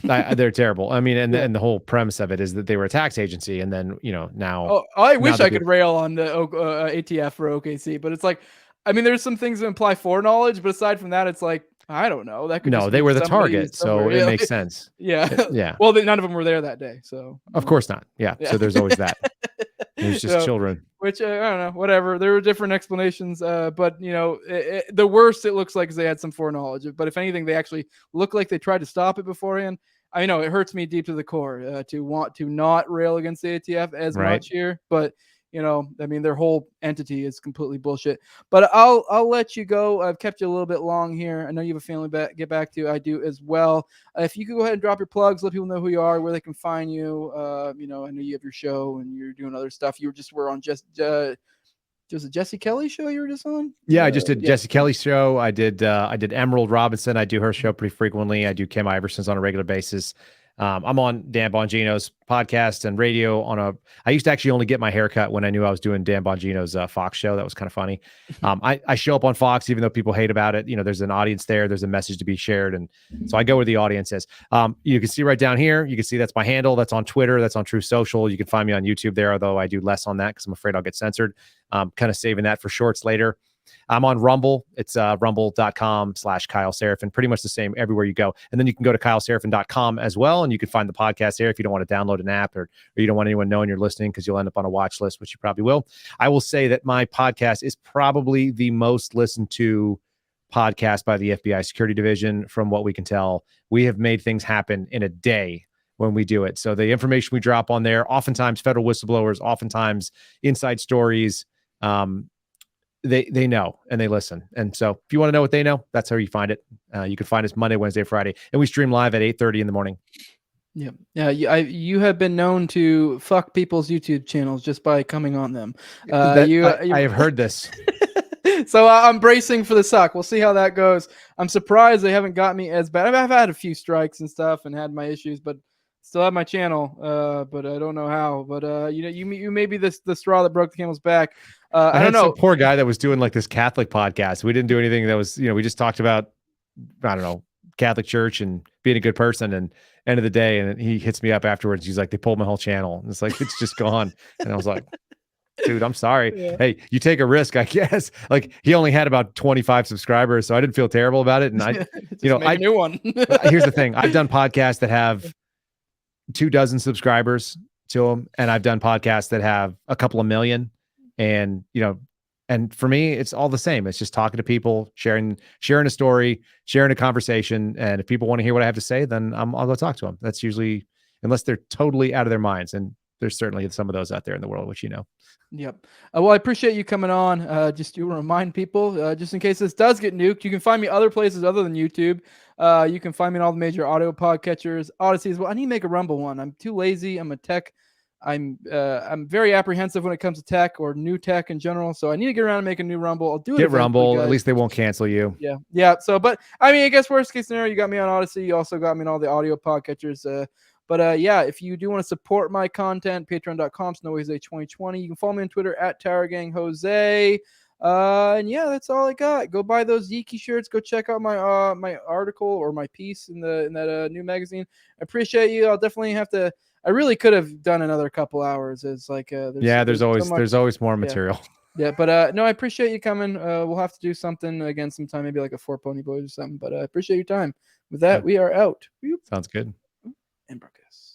they're terrible. I mean, and the whole premise of it is that they were a tax agency, and then now. Oh, I wish I could rail on the ATF for OKC, but it's like, I mean, there's some things that imply foreknowledge, but aside from that, it's like, I don't know. That could they were the target, so it makes sense. Yeah, yeah. Well, none of them were there that day, so of course not. Yeah. So there's always that. There's just children. Which I don't know. Whatever. There were different explanations, but the worst it looks like is they had some foreknowledge. But if anything, they actually look like they tried to stop it beforehand. I know it hurts me deep to the core to want to not rail against the ATF as much here, but. I mean, their whole entity is completely bullshit. But I'll let you go. I've kept you a little bit long here. I know you have a family get back to. I do as well. If you could go ahead and drop your plugs, let people know who you are, where they can find you. I know you have your show and you're doing other stuff. You were on just a Jesse Kelly show you were just on? Yeah, I just did Jesse Kelly's show. I did Emerald Robinson. I do her show pretty frequently. I do Kim Iverson's on a regular basis. I'm on Dan Bongino's podcast and radio I used to actually only get my haircut when I knew I was doing Dan Bongino's Fox show. That was kind of funny. I show up on Fox, even though people hate about it. There's an audience there. There's a message to be shared. And so I go where the audience is. You can see right down here, you can see that's my handle. That's on Twitter. That's on True Social. You can find me on YouTube there, although I do less on that because I'm afraid I'll get censored. Kind of saving that for shorts later. I'm on Rumble. It's rumble.com/Kyle Seraphin. Pretty much the same everywhere you go. And then you can go to kyleseraphin.com as well. And you can find the podcast there if you don't want to download an app or you don't want anyone knowing you're listening because you'll end up on a watch list, which you probably will. I will say that my podcast is probably the most listened to podcast by the FBI Security Division. From what we can tell, we have made things happen in a day when we do it. So the information we drop on there, oftentimes federal whistleblowers, oftentimes inside stories, they know and they listen. And so if you want to know what they know, that's how you find it. You can find us Monday, Wednesday, Friday, and we stream live at 8:30 in the morning. Yeah. Yeah. You have been known to fuck people's YouTube channels just by coming on them. I have heard this. So I'm bracing for the suck. We'll see how that goes. I'm surprised they haven't got me as bad. I've had a few strikes and stuff and had my issues, but still have my channel. But I don't know how. But you may be the straw that broke the camel's back. I don't know. Some poor guy that was doing like this Catholic podcast. We didn't do anything that was, we just talked about, I don't know, Catholic Church and being a good person. And end of the day, and he hits me up afterwards. He's like, they pulled my whole channel. And it's like, it's just gone. And I was like, dude, I'm sorry. Yeah. Hey, you take a risk, I guess. Like he only had about 25 subscribers, so I didn't feel terrible about it. And I, a new one. Here's the thing: I've done podcasts that have 24 subscribers to them, and I've done podcasts that have a couple of million. And and for me, it's all the same. It's just talking to people, sharing a story, sharing a conversation. And if people want to hear what I have to say, then I'll go talk to them. That's usually, unless they're totally out of their minds, and there's certainly some of those out there in the world, which Yep. Well, I appreciate you coming on. Just to remind people, just in case this does get nuked, you can find me other places other than YouTube. You can find me in all the major audio podcatchers, Odyssey as well. I need to make a Rumble one. I'm too lazy. I'm a tech. I'm very apprehensive when it comes to tech or new tech in general. So I need to get around and make a new Rumble. I'll do it. Get Rumble. At least they won't cancel you. Yeah. Yeah. So, but I mean, I guess worst case scenario, you got me on Odyssey. You also got me in all the audio podcatchers. But yeah, if you do want to support my content, patreon.com/SnowWaySday2020. You can follow me on Twitter at TowerGangJose. And yeah, that's all I got. Go buy those Yeeky shirts. Go check out my my article or my piece in that new magazine. I appreciate you. I'll definitely have to. I really could have done another couple hours. It's like there's always more material. Yeah, but no, I appreciate you coming. We'll have to do something again sometime, maybe like a 4 Pony Boys or something. But I appreciate your time. With that, we are out. Sounds good. And Brookus.